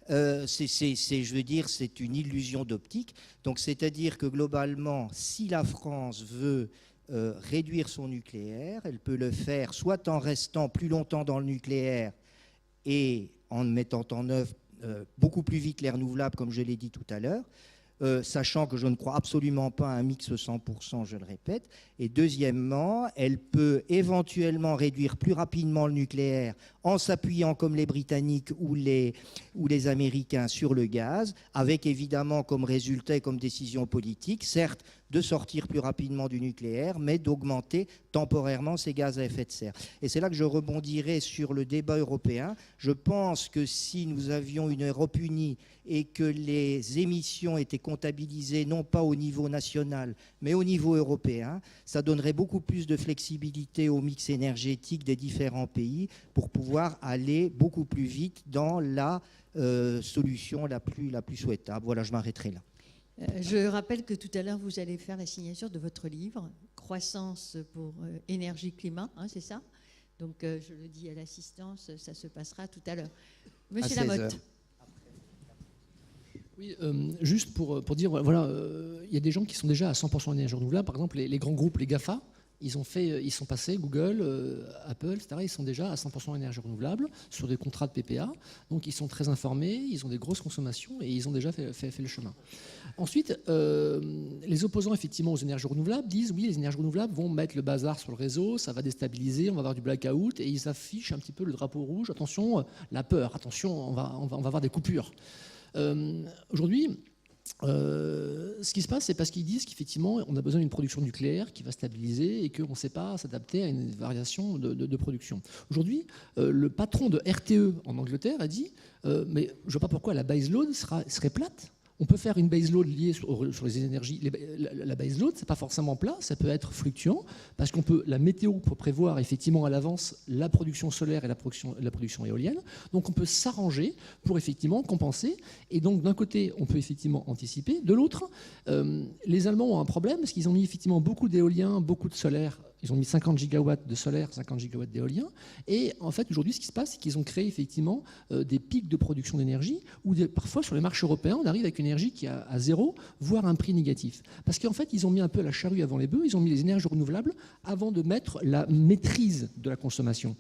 Je veux dire, c'est une illusion d'optique. Donc, c'est-à-dire que globalement, si la France veut réduire son nucléaire, elle peut le faire soit en restant plus longtemps dans le nucléaire et en mettant en œuvre beaucoup plus vite les renouvelables, comme je l'ai dit tout à l'heure, sachant que je ne crois absolument pas à un mix 100%, je le répète. Et deuxièmement, elle peut éventuellement réduire plus rapidement le nucléaire en s'appuyant comme les Britanniques ou les Américains sur le gaz, avec évidemment comme résultat et comme décision politique, certes, de sortir plus rapidement du nucléaire, mais d'augmenter temporairement ces gaz à effet de serre. Et c'est là que je rebondirai sur le débat européen. Je pense que si nous avions une Europe unie et que les émissions étaient comptabilisées non pas au niveau national, mais au niveau européen, ça donnerait beaucoup plus de flexibilité au mix énergétique des différents pays pour pouvoir aller beaucoup plus vite dans la solution la plus souhaitable. Voilà, je m'arrêterai là. Je rappelle que tout à l'heure, vous allez faire la signature de votre livre, Croissance pour énergie-climat, hein, c'est ça? Donc, je le dis à l'assistance, ça se passera tout à l'heure. Monsieur Lamotte. Oui, juste pour dire, voilà, il y a des gens qui sont déjà à 100% d'énergie renouvelable. Par exemple, les grands groupes, les GAFA, ils sont passés, Google, Apple, etc., ils sont déjà à 100% énergie renouvelable sur des contrats de PPA. Donc, ils sont très informés, ils ont des grosses consommations et ils ont déjà fait le chemin. Ensuite, les opposants, effectivement, aux énergies renouvelables disent, oui, les énergies renouvelables vont mettre le bazar sur le réseau, ça va déstabiliser, on va avoir du blackout, et ils affichent un petit peu le drapeau rouge. Attention, la peur, attention, on va avoir des coupures. Aujourd'hui, ce qui se passe, c'est parce qu'ils disent qu'effectivement, on a besoin d'une production nucléaire qui va stabiliser et qu'on ne sait pas s'adapter à une variation de production. Aujourd'hui, le patron de RTE en Angleterre a dit mais je ne vois pas pourquoi la baseload serait plate. On peut faire une baseload liée sur les énergies. La baseload, c'est pas forcément plat, ça peut être fluctuant, parce la météo peut prévoir effectivement à l'avance la production solaire et la production éolienne. Donc on peut s'arranger pour effectivement compenser. Et donc d'un côté, on peut effectivement anticiper. De l'autre, les Allemands ont un problème, parce qu'ils ont mis effectivement beaucoup d'éolien, beaucoup de solaire. Ils ont mis 50 gigawatts de solaire, 50 gigawatts d'éolien. Et en fait, aujourd'hui, ce qui se passe, c'est qu'ils ont créé effectivement des pics de production d'énergie où parfois, sur les marchés européens, on arrive avec une énergie qui est à zéro, voire un prix négatif. Parce qu'en fait, ils ont mis un peu la charrue avant les bœufs, ils ont mis les énergies renouvelables avant de mettre la maîtrise de la consommation.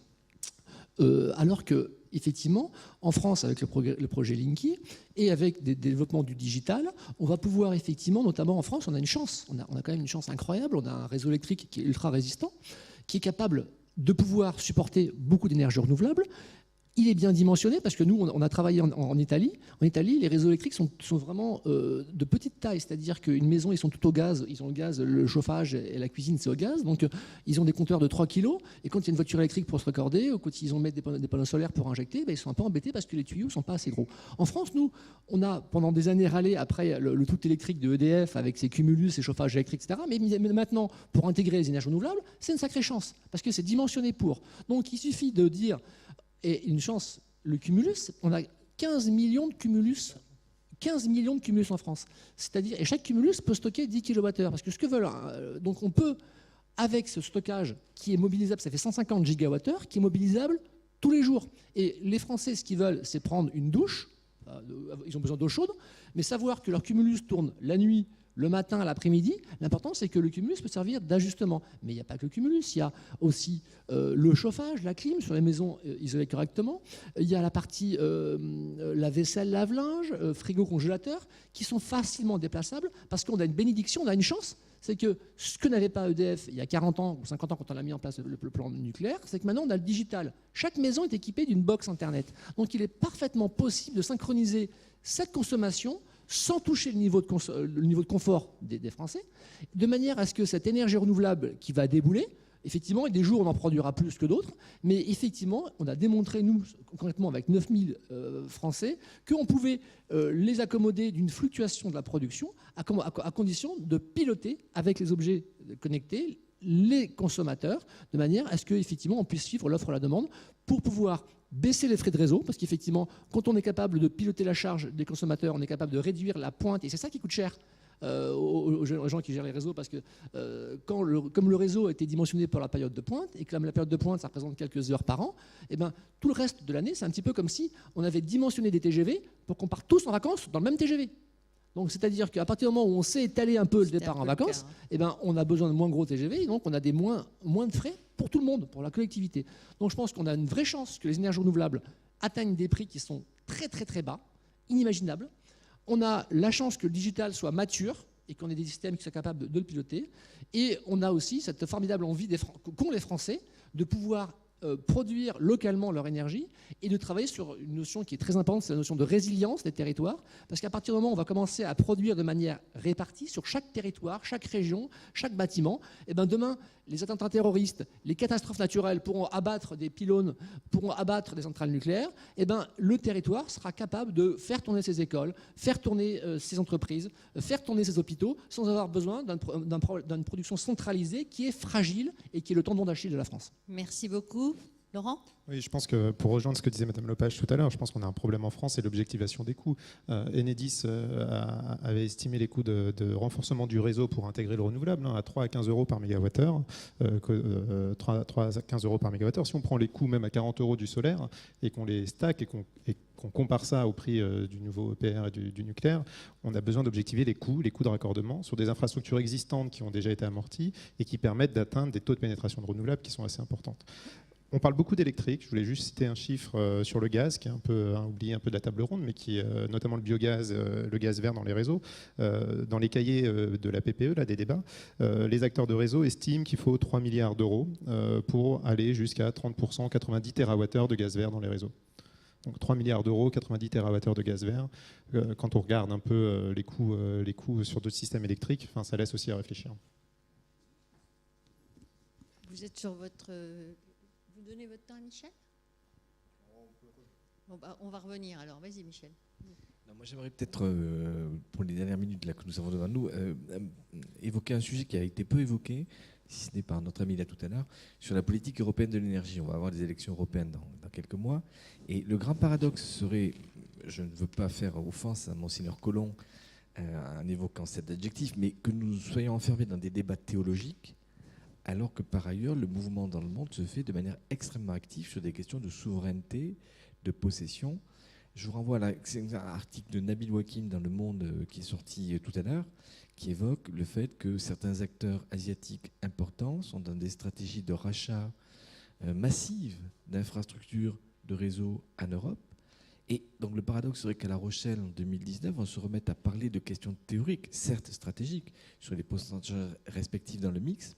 Alors que, effectivement, en France, avec le projet Linky et avec des développements du digital, on va pouvoir effectivement, notamment en France, on a une chance, on a quand même une chance incroyable, on a un réseau électrique qui est ultra résistant, qui est capable de pouvoir supporter beaucoup d'énergie renouvelable, il est bien dimensionné parce que nous, on a travaillé en Italie. En Italie, les réseaux électriques sont vraiment de petite taille, c'est-à-dire qu'une maison, ils sont tout au gaz. Ils ont le gaz, le chauffage et la cuisine, c'est au gaz. Donc, ils ont des compteurs de 3 kg. Et quand il y a une voiture électrique pour se raccorder, ou quand ils ont mis des panneaux solaires pour injecter, ils sont un peu embêtés parce que les tuyaux ne sont pas assez gros. En France, nous, on a pendant des années râlé après le tout électrique de EDF avec ses cumulus, ses chauffages électriques, etc. Mais maintenant, pour intégrer les énergies renouvelables, c'est une sacrée chance parce que c'est dimensionné pour. Donc, il suffit de dire. Et une chance, le cumulus, on a 15 millions de cumulus en France. C'est-à-dire, et chaque cumulus peut stocker 10 kWh. Parce que ce que veulent. Donc on peut, avec ce stockage qui est mobilisable, ça fait 150 gigawattheures, qui est mobilisable tous les jours. Et les Français, ce qu'ils veulent, c'est prendre une douche. Ils ont besoin d'eau chaude, mais savoir que leur cumulus tourne la nuit, le matin, l'après-midi, l'important c'est que le cumulus peut servir d'ajustement. Mais il n'y a pas que le cumulus, il y a aussi le chauffage, la clim sur les maisons isolées correctement. Il y a la partie la vaisselle, lave-linge, frigo, congélateur, qui sont facilement déplaçables parce qu'on a une bénédiction, on a une chance. C'est que ce que n'avait pas EDF il y a 40 ans ou 50 ans quand on a mis en place le plan nucléaire, c'est que maintenant on a le digital. Chaque maison est équipée d'une box Internet. Donc il est parfaitement possible de synchroniser cette consommation sans toucher le niveau de confort des Français, de manière à ce que cette énergie renouvelable qui va débouler, effectivement, des jours on en produira plus que d'autres, mais effectivement, on a démontré, nous, concrètement avec 9000 Français, qu'on pouvait les accommoder d'une fluctuation de la production à condition de piloter avec les objets connectés les consommateurs, de manière à ce qu'effectivement on puisse suivre l'offre et la demande pour pouvoir baisser les frais de réseau, parce qu'effectivement, quand on est capable de piloter la charge des consommateurs, on est capable de réduire la pointe, et c'est ça qui coûte cher aux gens qui gèrent les réseaux, parce que comme le réseau a été dimensionné pour la période de pointe, et que la période de pointe, ça représente quelques heures par an, et ben, tout le reste de l'année, c'est un petit peu comme si on avait dimensionné des TGV pour qu'on parte tous en vacances dans le même TGV. Donc, c'est-à-dire qu'à partir du moment où on sait étaler un peu le départ en vacances, eh ben, on a besoin de moins gros TGV, et donc on a moins de frais pour tout le monde, pour la collectivité. Donc je pense qu'on a une vraie chance que les énergies renouvelables atteignent des prix qui sont très très très bas, inimaginables. On a la chance que le digital soit mature et qu'on ait des systèmes qui soient capables de le piloter. Et on a aussi cette formidable envie qu'ont les Français de pouvoir produire localement leur énergie et de travailler sur une notion qui est très importante, c'est la notion de résilience des territoires, parce qu'à partir du moment où on va commencer à produire de manière répartie sur chaque territoire, chaque région, chaque bâtiment, et ben demain, les attentats terroristes, les catastrophes naturelles pourront abattre des pylônes, pourront abattre des centrales nucléaires, et ben le territoire sera capable de faire tourner ses écoles, faire tourner ses entreprises, faire tourner ses hôpitaux, sans avoir besoin d'une production centralisée qui est fragile et qui est le tendon d'Achille de la France. Merci beaucoup. Laurent ? Oui, je pense que pour rejoindre ce que disait Mme Lepage tout à l'heure, je pense qu'on a un problème en France, c'est l'objectivation des coûts. Enedis avait estimé les coûts de renforcement du réseau pour intégrer le renouvelable à 3 à 15 euros par mégawattheure. 3 à 15 euros par mégawattheure. Si on prend les coûts même à 40 euros du solaire et qu'on les stack et qu'on compare ça au prix du nouveau EPR et du nucléaire, on a besoin d'objectiver les coûts de raccordement sur des infrastructures existantes qui ont déjà été amorties et qui permettent d'atteindre des taux de pénétration de renouvelables qui sont assez importants. On parle beaucoup d'électrique. Je voulais juste citer un chiffre sur le gaz, qui est un peu oublié un peu de la table ronde, mais qui est notamment le biogaz, le gaz vert dans les réseaux. Dans les cahiers de la PPE, là, des débats, les acteurs de réseau estiment qu'il faut 3 milliards d'euros pour aller jusqu'à 30%, 90 TWh de gaz vert dans les réseaux. Donc 3 milliards d'euros, 90 TWh de gaz vert. Quand on regarde un peu les coûts sur d'autres systèmes électriques, ça laisse aussi à réfléchir. Vous êtes sur votre... Vous donnez votre temps à Michel ? Bon, on va revenir alors. Vas-y, Michel. Non, moi, j'aimerais peut-être, pour les dernières minutes là, que nous avons devant nous, évoquer un sujet qui a été peu évoqué, si ce n'est par notre ami là tout à l'heure, sur la politique européenne de l'énergie. On va avoir des élections européennes dans quelques mois. Et le grand paradoxe serait, je ne veux pas faire offense à Monseigneur Collomb en évoquant cet adjectif, mais que nous soyons enfermés dans des débats théologiques, alors que par ailleurs, le mouvement dans le monde se fait de manière extrêmement active sur des questions de souveraineté, de possession. Je vous renvoie à un article de Nabil Wakim dans Le Monde qui est sorti tout à l'heure, qui évoque le fait que certains acteurs asiatiques importants sont dans des stratégies de rachat massives d'infrastructures de réseaux en Europe. Et donc le paradoxe serait qu'à La Rochelle, en 2019, on se remette à parler de questions théoriques, certes stratégiques, sur les pourcentages respectifs dans le mix,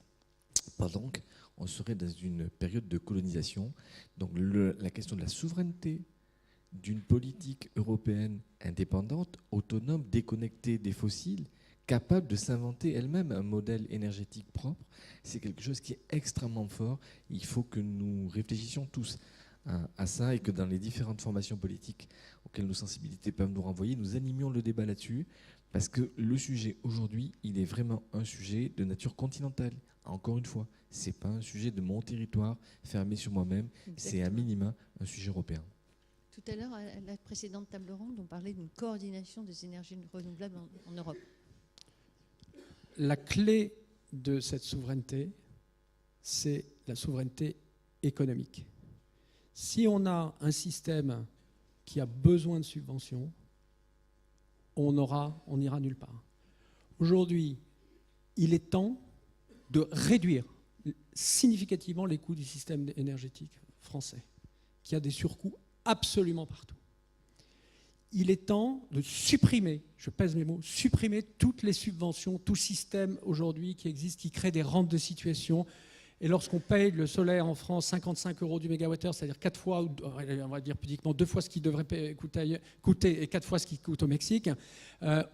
Donc, on serait dans une période de colonisation. Donc, la question de la souveraineté d'une politique européenne indépendante, autonome, déconnectée des fossiles, capable de s'inventer elle-même un modèle énergétique propre, c'est quelque chose qui est extrêmement fort. Il faut que nous réfléchissions tous à ça et que dans les différentes formations politiques auxquelles nos sensibilités peuvent nous renvoyer, nous animions le débat là-dessus, parce que le sujet aujourd'hui, il est vraiment un sujet de nature continentale. Encore une fois, ce n'est pas un sujet de mon territoire fermé sur moi-même, c'est à minima un sujet européen. Tout à l'heure, à la précédente table ronde, on parlait d'une coordination des énergies renouvelables en Europe. La clé de cette souveraineté, c'est la souveraineté économique. Si on a un système qui a besoin de subventions, on ira nulle part. Aujourd'hui, il est temps de réduire significativement les coûts du système énergétique français, qui a des surcoûts absolument partout. Il est temps de supprimer, je pèse mes mots, supprimer toutes les subventions, tout système aujourd'hui qui existe, qui crée des rentes de situation. Et lorsqu'on paye le solaire en France 55 € du mégawattheure, c'est-à-dire 4 fois, on va dire pudiquement 2 fois ce qui devrait coûter et 4 fois ce qui coûte au Mexique,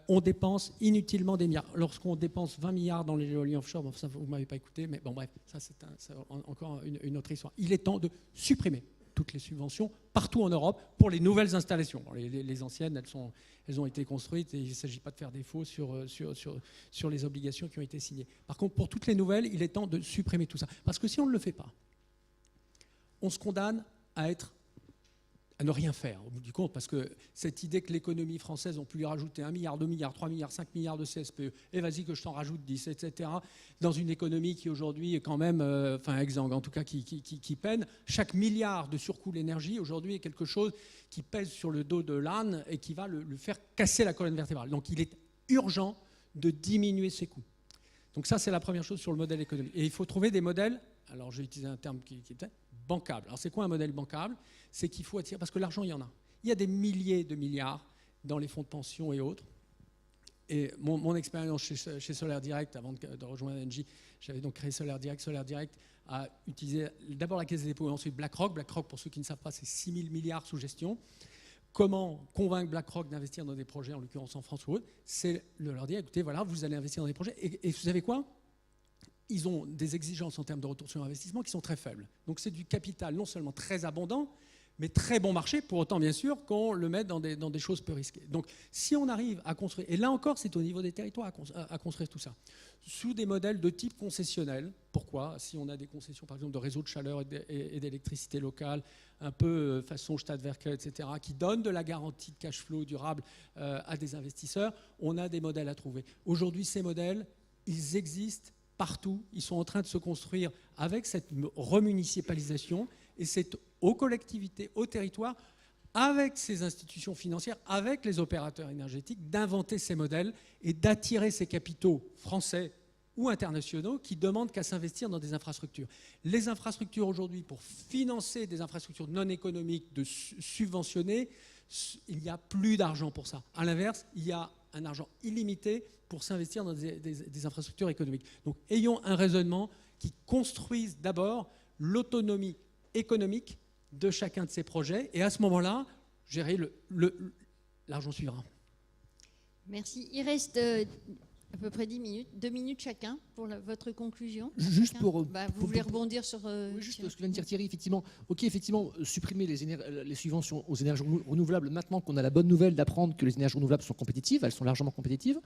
on dépense inutilement des milliards. Lorsqu'on dépense 20 milliards dans l'éolien offshore, bon, ça vous ne m'avez pas écouté, mais bon bref, ça c'est encore une autre histoire. Il est temps de supprimer toutes les subventions partout en Europe pour les nouvelles installations. Les anciennes, elles ont été construites et il ne s'agit pas de faire défaut sur les obligations qui ont été signées. Par contre, pour toutes les nouvelles, il est temps de supprimer tout ça. Parce que si on ne le fait pas, on se condamne à ne rien faire, au bout du compte, parce que cette idée que l'économie française, on peut lui rajouter 1 milliard, 2 milliards, 3 milliards, 5 milliards de CSPE, et vas-y que je t'en rajoute 10, etc., dans une économie qui aujourd'hui est quand même, exsangue, en tout cas qui peine, chaque milliard de surcoût de l'énergie, aujourd'hui, est quelque chose qui pèse sur le dos de l'âne et qui va le faire casser la colonne vertébrale. Donc il est urgent de diminuer ses coûts. Donc ça, c'est la première chose sur le modèle économique. Et il faut trouver des modèles, alors j'ai utilisé un terme qui était bancable. Alors c'est quoi un modèle bancable? C'est qu'il faut attirer, parce que l'argent, il y en a. Il y a des milliers de milliards dans les fonds de pension et autres. Et mon expérience chez Solaire Direct, avant de rejoindre Engie, j'avais donc créé Solaire Direct. Solaire Direct a utilisé d'abord la Caisse des dépôts et ensuite BlackRock. BlackRock, pour ceux qui ne savent pas, c'est 6 000 milliards sous gestion. Comment convaincre BlackRock d'investir dans des projets, en l'occurrence en France ou autre? C'est de leur dire, écoutez, voilà, vous allez investir dans des projets. Et vous savez quoi? Ils ont des exigences en termes de retour sur investissement qui sont très faibles. Donc c'est du capital non seulement très abondant, mais très bon marché, pour autant bien sûr qu'on le mette dans des choses peu risquées. Donc si on arrive à construire, et là encore c'est au niveau des territoires à construire tout ça, sous des modèles de type concessionnel. Pourquoi? Si on a des concessions par exemple de réseaux de chaleur et d'électricité locale, un peu façon Stadtwerke, etc., qui donnent de la garantie de cash flow durable à des investisseurs, on a des modèles à trouver. Aujourd'hui ces modèles, ils existent partout, ils sont en train de se construire avec cette remunicipalisation et c'est aux collectivités, aux territoires, avec ces institutions financières, avec les opérateurs énergétiques, d'inventer ces modèles et d'attirer ces capitaux français ou internationaux qui demandent qu'à s'investir dans des infrastructures. Les infrastructures aujourd'hui, pour financer des infrastructures non économiques, de subventionner, il n'y a plus d'argent pour ça. À l'inverse, il y a un argent illimité pour s'investir dans des infrastructures économiques. Donc, ayons un raisonnement qui construise d'abord l'autonomie économique de chacun de ces projets. Et à ce moment-là, l'argent suivra. Merci. Il reste à peu près 10 minutes, 2 minutes chacun pour votre conclusion. Juste chacun. pour... Vous voulez rebondir sur... oui, juste ce que vient de dire Thierry, effectivement. Ok, effectivement, supprimer les subventions aux énergies renouvelables, maintenant qu'on a la bonne nouvelle d'apprendre que les énergies renouvelables sont compétitives, elles sont largement compétitives.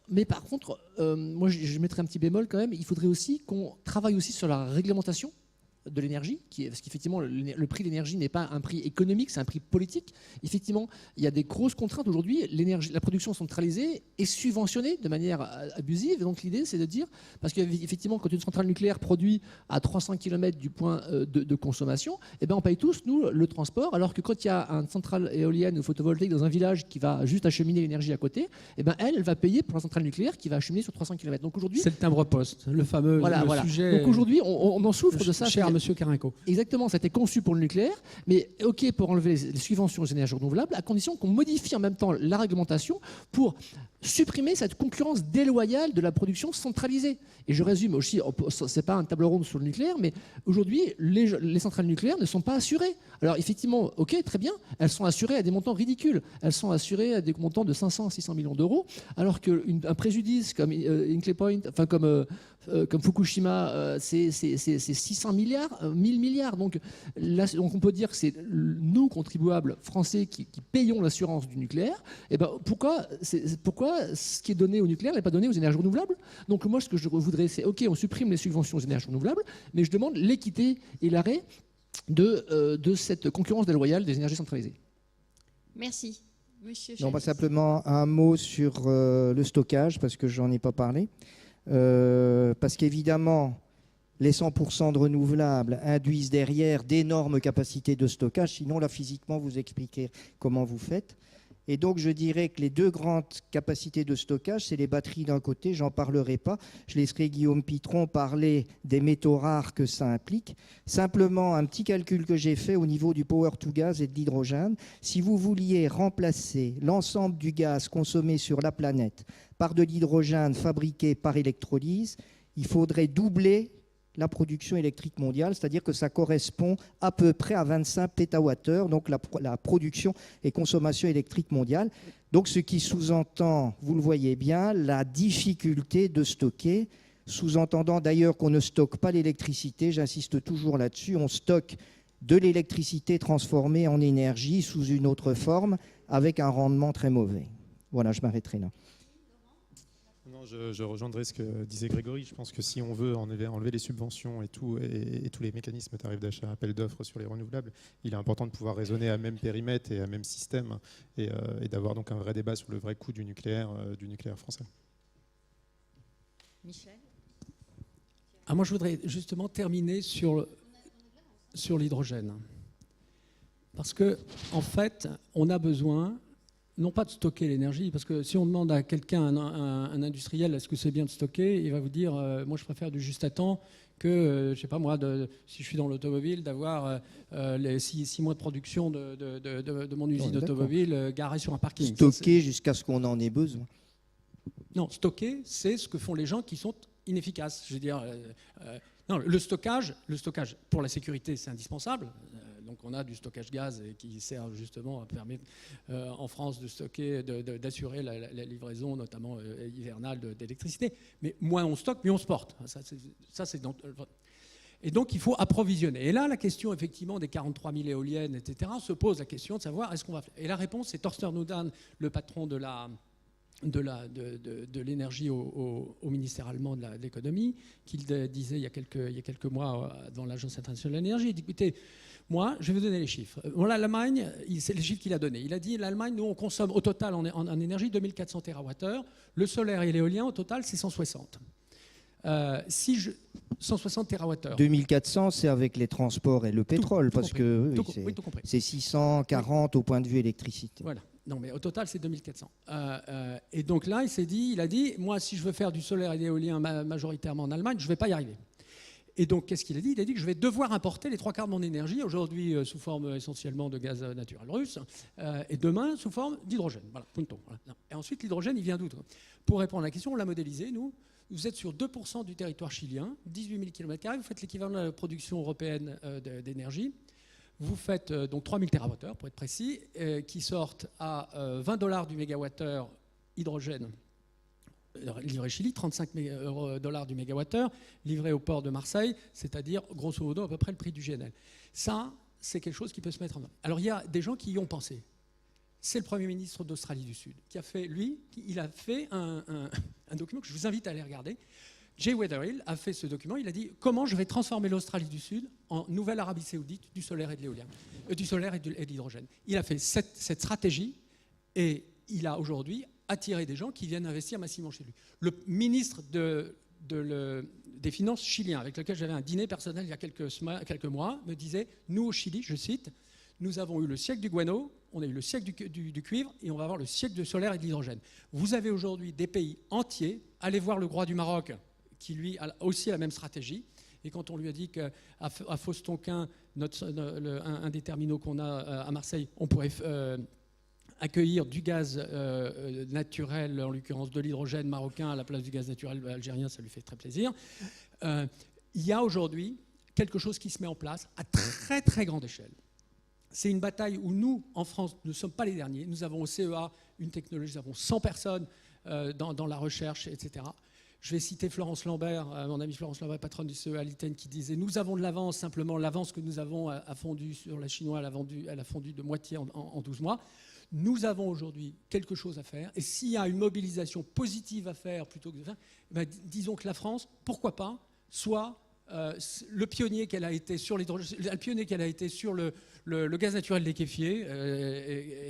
Mais par contre, moi je mettrais un petit bémol quand même, il faudrait aussi qu'on travaille aussi sur la réglementation de l'énergie, parce qu'effectivement le prix de l'énergie n'est pas un prix économique, c'est un prix politique. Effectivement, il y a des grosses contraintes aujourd'hui. La production centralisée est subventionnée de manière abusive. Et donc l'idée, c'est de dire, parce qu'effectivement, quand une centrale nucléaire produit à 300 km du point de consommation, eh ben, on paye tous, nous, le transport, alors que quand il y a une centrale éolienne ou photovoltaïque dans un village qui va juste acheminer l'énergie à côté, eh ben, elle va payer pour la centrale nucléaire qui va acheminer sur 300 km. Donc aujourd'hui, c'est le timbre-poste, le fameux sujet. Donc aujourd'hui, on en souffre de ça. Cher Monsieur Carinco. Exactement, ça a été conçu pour le nucléaire, mais ok pour enlever les subventions aux énergies renouvelables, à condition qu'on modifie en même temps la réglementation pour supprimer cette concurrence déloyale de la production centralisée. Et je résume aussi, ce n'est pas un table ronde sur le nucléaire, mais aujourd'hui, les centrales nucléaires ne sont pas assurées. Alors effectivement, ok, très bien, elles sont assurées à des montants ridicules. Elles sont assurées à des montants de 500 à 600 millions d'euros, alors qu'un préjudice comme Hinkley Point, enfin comme Fukushima, c'est 600 milliards, 1000 milliards. Donc on peut dire que c'est nous, contribuables français, qui payons l'assurance du nucléaire. Et ben, pourquoi ce qui est donné au nucléaire n'est pas donné aux énergies renouvelables? Donc moi, ce que je voudrais, c'est ok, on supprime les subventions aux énergies renouvelables, mais je demande l'équité et l'arrêt de cette concurrence déloyale des énergies centralisées. Merci. Monsieur Non, Chavis. simplement un mot sur le stockage, parce que j'en ai pas parlé. Parce qu'évidemment, les 100% de renouvelables induisent derrière d'énormes capacités de stockage, sinon là, physiquement, vous expliquez comment vous faites. Et donc, je dirais que les deux grandes capacités de stockage, c'est les batteries d'un côté, j'en parlerai pas. Je laisserai Guillaume Pitron parler des métaux rares que ça implique. Simplement, un petit calcul que j'ai fait au niveau du power to gas et de l'hydrogène. Si vous vouliez remplacer l'ensemble du gaz consommé sur la planète par de l'hydrogène fabriqué par électrolyse, il faudrait doubler la production électrique mondiale, c'est-à-dire que ça correspond à peu près à 25 pétawattheures, donc la production et consommation électrique mondiale. Donc ce qui sous-entend, vous le voyez bien, la difficulté de stocker, sous-entendant d'ailleurs qu'on ne stocke pas l'électricité, j'insiste toujours là-dessus, on stocke de l'électricité transformée en énergie sous une autre forme avec un rendement très mauvais. Voilà, je m'arrêterai là. Non, je rejoindrai ce que disait Grégory. Je pense que si on veut enlever les subventions et tous les mécanismes tarifs d'achat, appel d'offres sur les renouvelables, il est important de pouvoir raisonner à même périmètre et à même système et d'avoir donc un vrai débat sur le vrai coût du nucléaire français. Michel. Moi, je voudrais justement terminer sur l'hydrogène. Parce que, en fait, on a besoin, non pas de stocker l'énergie, parce que si on demande à quelqu'un, un industriel, est-ce que c'est bien de stocker, il va vous dire, moi je préfère du juste à temps que, je sais pas moi, si je suis dans l'automobile, d'avoir les 6 mois de production de mon usine automobile garée sur un parking. Stocker jusqu'à ce qu'on en ait besoin. Non, stocker, c'est ce que font les gens qui sont inefficaces. Je veux dire, non, le stockage, pour la sécurité, c'est indispensable. Donc on a du stockage gaz qui sert justement à permettre en France de stocker, d'assurer la livraison, notamment hivernale, d'électricité. Mais moins on stocke, mieux on se porte. Ça, c'est et donc il faut approvisionner. Et là, la question effectivement des 43 000 éoliennes, etc., se pose la question de savoir est-ce qu'on va faire. Et la réponse, c'est Torsten Nudan, le patron de l'énergie au ministère allemand de l'économie, qu'il disait il y a quelques mois dans l'Agence internationale de l'énergie. Il dit, écoutez, moi, je vais vous donner les chiffres. Bon, l'Allemagne, c'est les chiffres qu'il a donnés. Il a dit, l'Allemagne, nous, on consomme au total en énergie 2400 TWh. Le solaire et l'éolien, au total, c'est 160. 160 TWh. 2400, c'est avec les transports et le pétrole, tout parce compris. que Tout compris. c'est 640 au point de vue électricité. Voilà. Non, mais au total, c'est 2400. Et donc là, il a dit, moi, si je veux faire du solaire et de l'éolien majoritairement en Allemagne, je ne vais pas y arriver. Et donc, qu'est-ce qu'il a dit? Il a dit que je vais devoir importer les 3/4 de mon énergie, aujourd'hui sous forme essentiellement de gaz naturel russe, et demain sous forme d'hydrogène. Voilà, punto. Voilà. Et ensuite, l'hydrogène, il vient d'où? Pour répondre à la question, on l'a modélisé, nous. Vous êtes sur 2% du territoire chilien, 18 000 km², vous faites l'équivalent de la production européenne d'énergie. Vous faites donc 3000 TWh, pour être précis, qui sortent à $20 du mégawattheure hydrogène livré Chili, 35 $ du mégawattheure, livré au port de Marseille, c'est-à-dire grosso modo à peu près le prix du GNL. Ça, c'est quelque chose qui peut se mettre en œuvre. Alors il y a des gens qui y ont pensé. C'est le Premier ministre d'Australie du Sud qui a fait, il a fait un document que je vous invite à aller regarder. Jay Weatherill a fait ce document, il a dit comment je vais transformer l'Australie du Sud en nouvelle Arabie Saoudite du solaire et de l'éolien, du solaire et de l'hydrogène. Il a fait cette stratégie et il a aujourd'hui attiré des gens qui viennent investir massivement chez lui. Le ministre des Finances chilien, avec lequel j'avais un dîner personnel il y a quelques mois, me disait « Nous au Chili, je cite, nous avons eu le siècle du guano, on a eu le siècle du cuivre et on va avoir le siècle du solaire et de l'hydrogène. Vous avez aujourd'hui des pays entiers, allez voir le roi du Maroc, qui lui a aussi la même stratégie. Et quand on lui a dit qu'à Fos-Tonquin, un des terminaux qu'on a à Marseille, on pourrait accueillir du gaz naturel, en l'occurrence de l'hydrogène marocain à la place du gaz naturel algérien, ça lui fait très plaisir. Il y a aujourd'hui quelque chose qui se met en place à très très grande échelle. C'est une bataille où nous, en France, ne sommes pas les derniers. Nous avons au CEA une technologie, nous avons 100 personnes dans la recherche, etc. Je vais citer Florence Lambert, mon amie Florence Lambert, patronne du CEA Liten, qui disait « Nous avons de l'avance, simplement l'avance que nous avons a fondu sur la chinoise, elle a fondu de moitié en 12 mois. Nous avons aujourd'hui quelque chose à faire. Et s'il y a une mobilisation positive à faire plutôt que de faire, disons que la France, pourquoi pas, soit le pionnier qu'elle a été sur l'hydrogène, le pionnier qu'elle a été sur le gaz naturel liquéfié,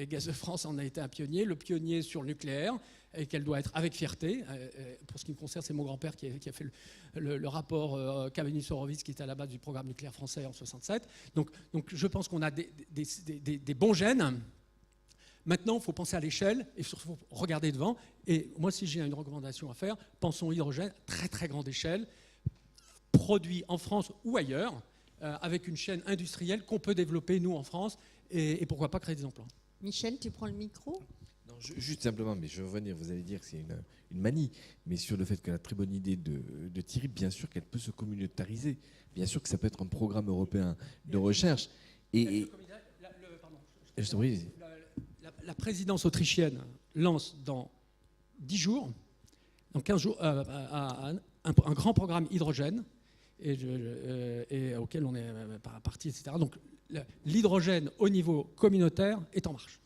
et Gaz de France en a été un pionnier, le pionnier sur le nucléaire, et qu'elle doit être avec fierté. Pour ce qui me concerne, c'est mon grand-père qui a fait le rapport Cabanis-Horowitz, qui était à la base du programme nucléaire français en 67. Donc je pense qu'on a des bons gènes. Maintenant, il faut penser à l'échelle et surtout regarder devant. Et moi, si j'ai une recommandation à faire, pensons hydrogène, très très grande échelle, produit en France ou ailleurs, avec une chaîne industrielle qu'on peut développer, nous, en France, et pourquoi pas créer des emplois. Michel, tu prends le micro ? Non, juste simplement, mais je veux revenir, vous allez dire que c'est une manie, mais sur le fait que la très bonne idée de Thierry, bien sûr qu'elle peut se communautariser, bien sûr que ça peut être un programme européen de recherche. La présidence autrichienne lance dans 10 jours, dans 15 jours, un grand programme hydrogène, et auquel on est parti, etc. Donc l'hydrogène au niveau communautaire est en marche.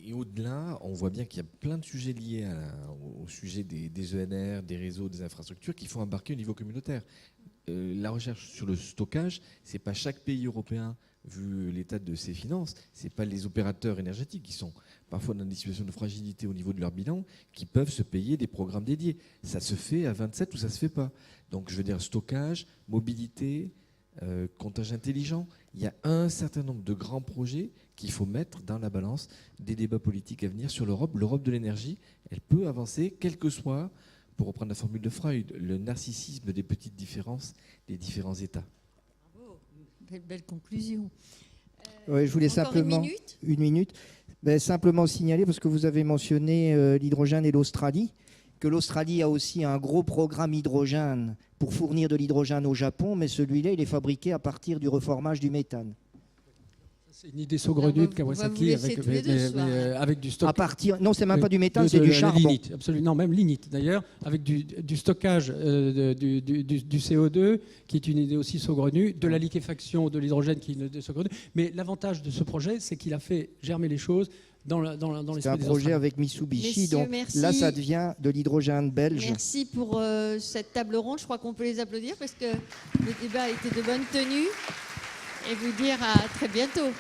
Et au-delà, on voit bien qu'il y a plein de sujets liés au sujet des ENR, des réseaux, des infrastructures qu'il faut embarquer au niveau communautaire. La recherche sur le stockage, ce n'est pas chaque pays européen, vu l'état de ses finances, ce n'est pas les opérateurs énergétiques qui sont parfois dans des situations de fragilité au niveau de leur bilan, qui peuvent se payer des programmes dédiés. Ça se fait à 27 ou ça ne se fait pas. Donc je veux dire stockage, mobilité, comptage intelligent. Il y a un certain nombre de grands projets qu'il faut mettre dans la balance des débats politiques à venir sur l'Europe. L'Europe de l'énergie, elle peut avancer, quel que soit, pour reprendre la formule de Freud, le narcissisme des petites différences des différents États. Bravo, belle conclusion. Ouais, je voulais simplement une minute. Simplement signaler, parce que vous avez mentionné l'hydrogène et l'Australie, que l'Australie a aussi un gros programme hydrogène pour fournir de l'hydrogène au Japon, mais celui-là, il est fabriqué à partir du reformage du méthane. C'est une idée saugrenue de Kawasaki avec du stock. À partir, non, c'est même pas du méthane, c'est du charbon. Lignite, absolument, non, même lignite d'ailleurs, avec du stockage du CO2, qui est une idée aussi saugrenue, de la liquéfaction de l'hydrogène qui est une idée saugrenue. Mais l'avantage de ce projet, c'est qu'il a fait germer les choses dans l'esprit. C'est un projet avec Mitsubishi, Messieurs, donc merci. là, ça devient de l'hydrogène belge. Merci pour cette table ronde. Je crois qu'on peut les applaudir parce que le débat a été de bonne tenue. Et vous dire à très bientôt.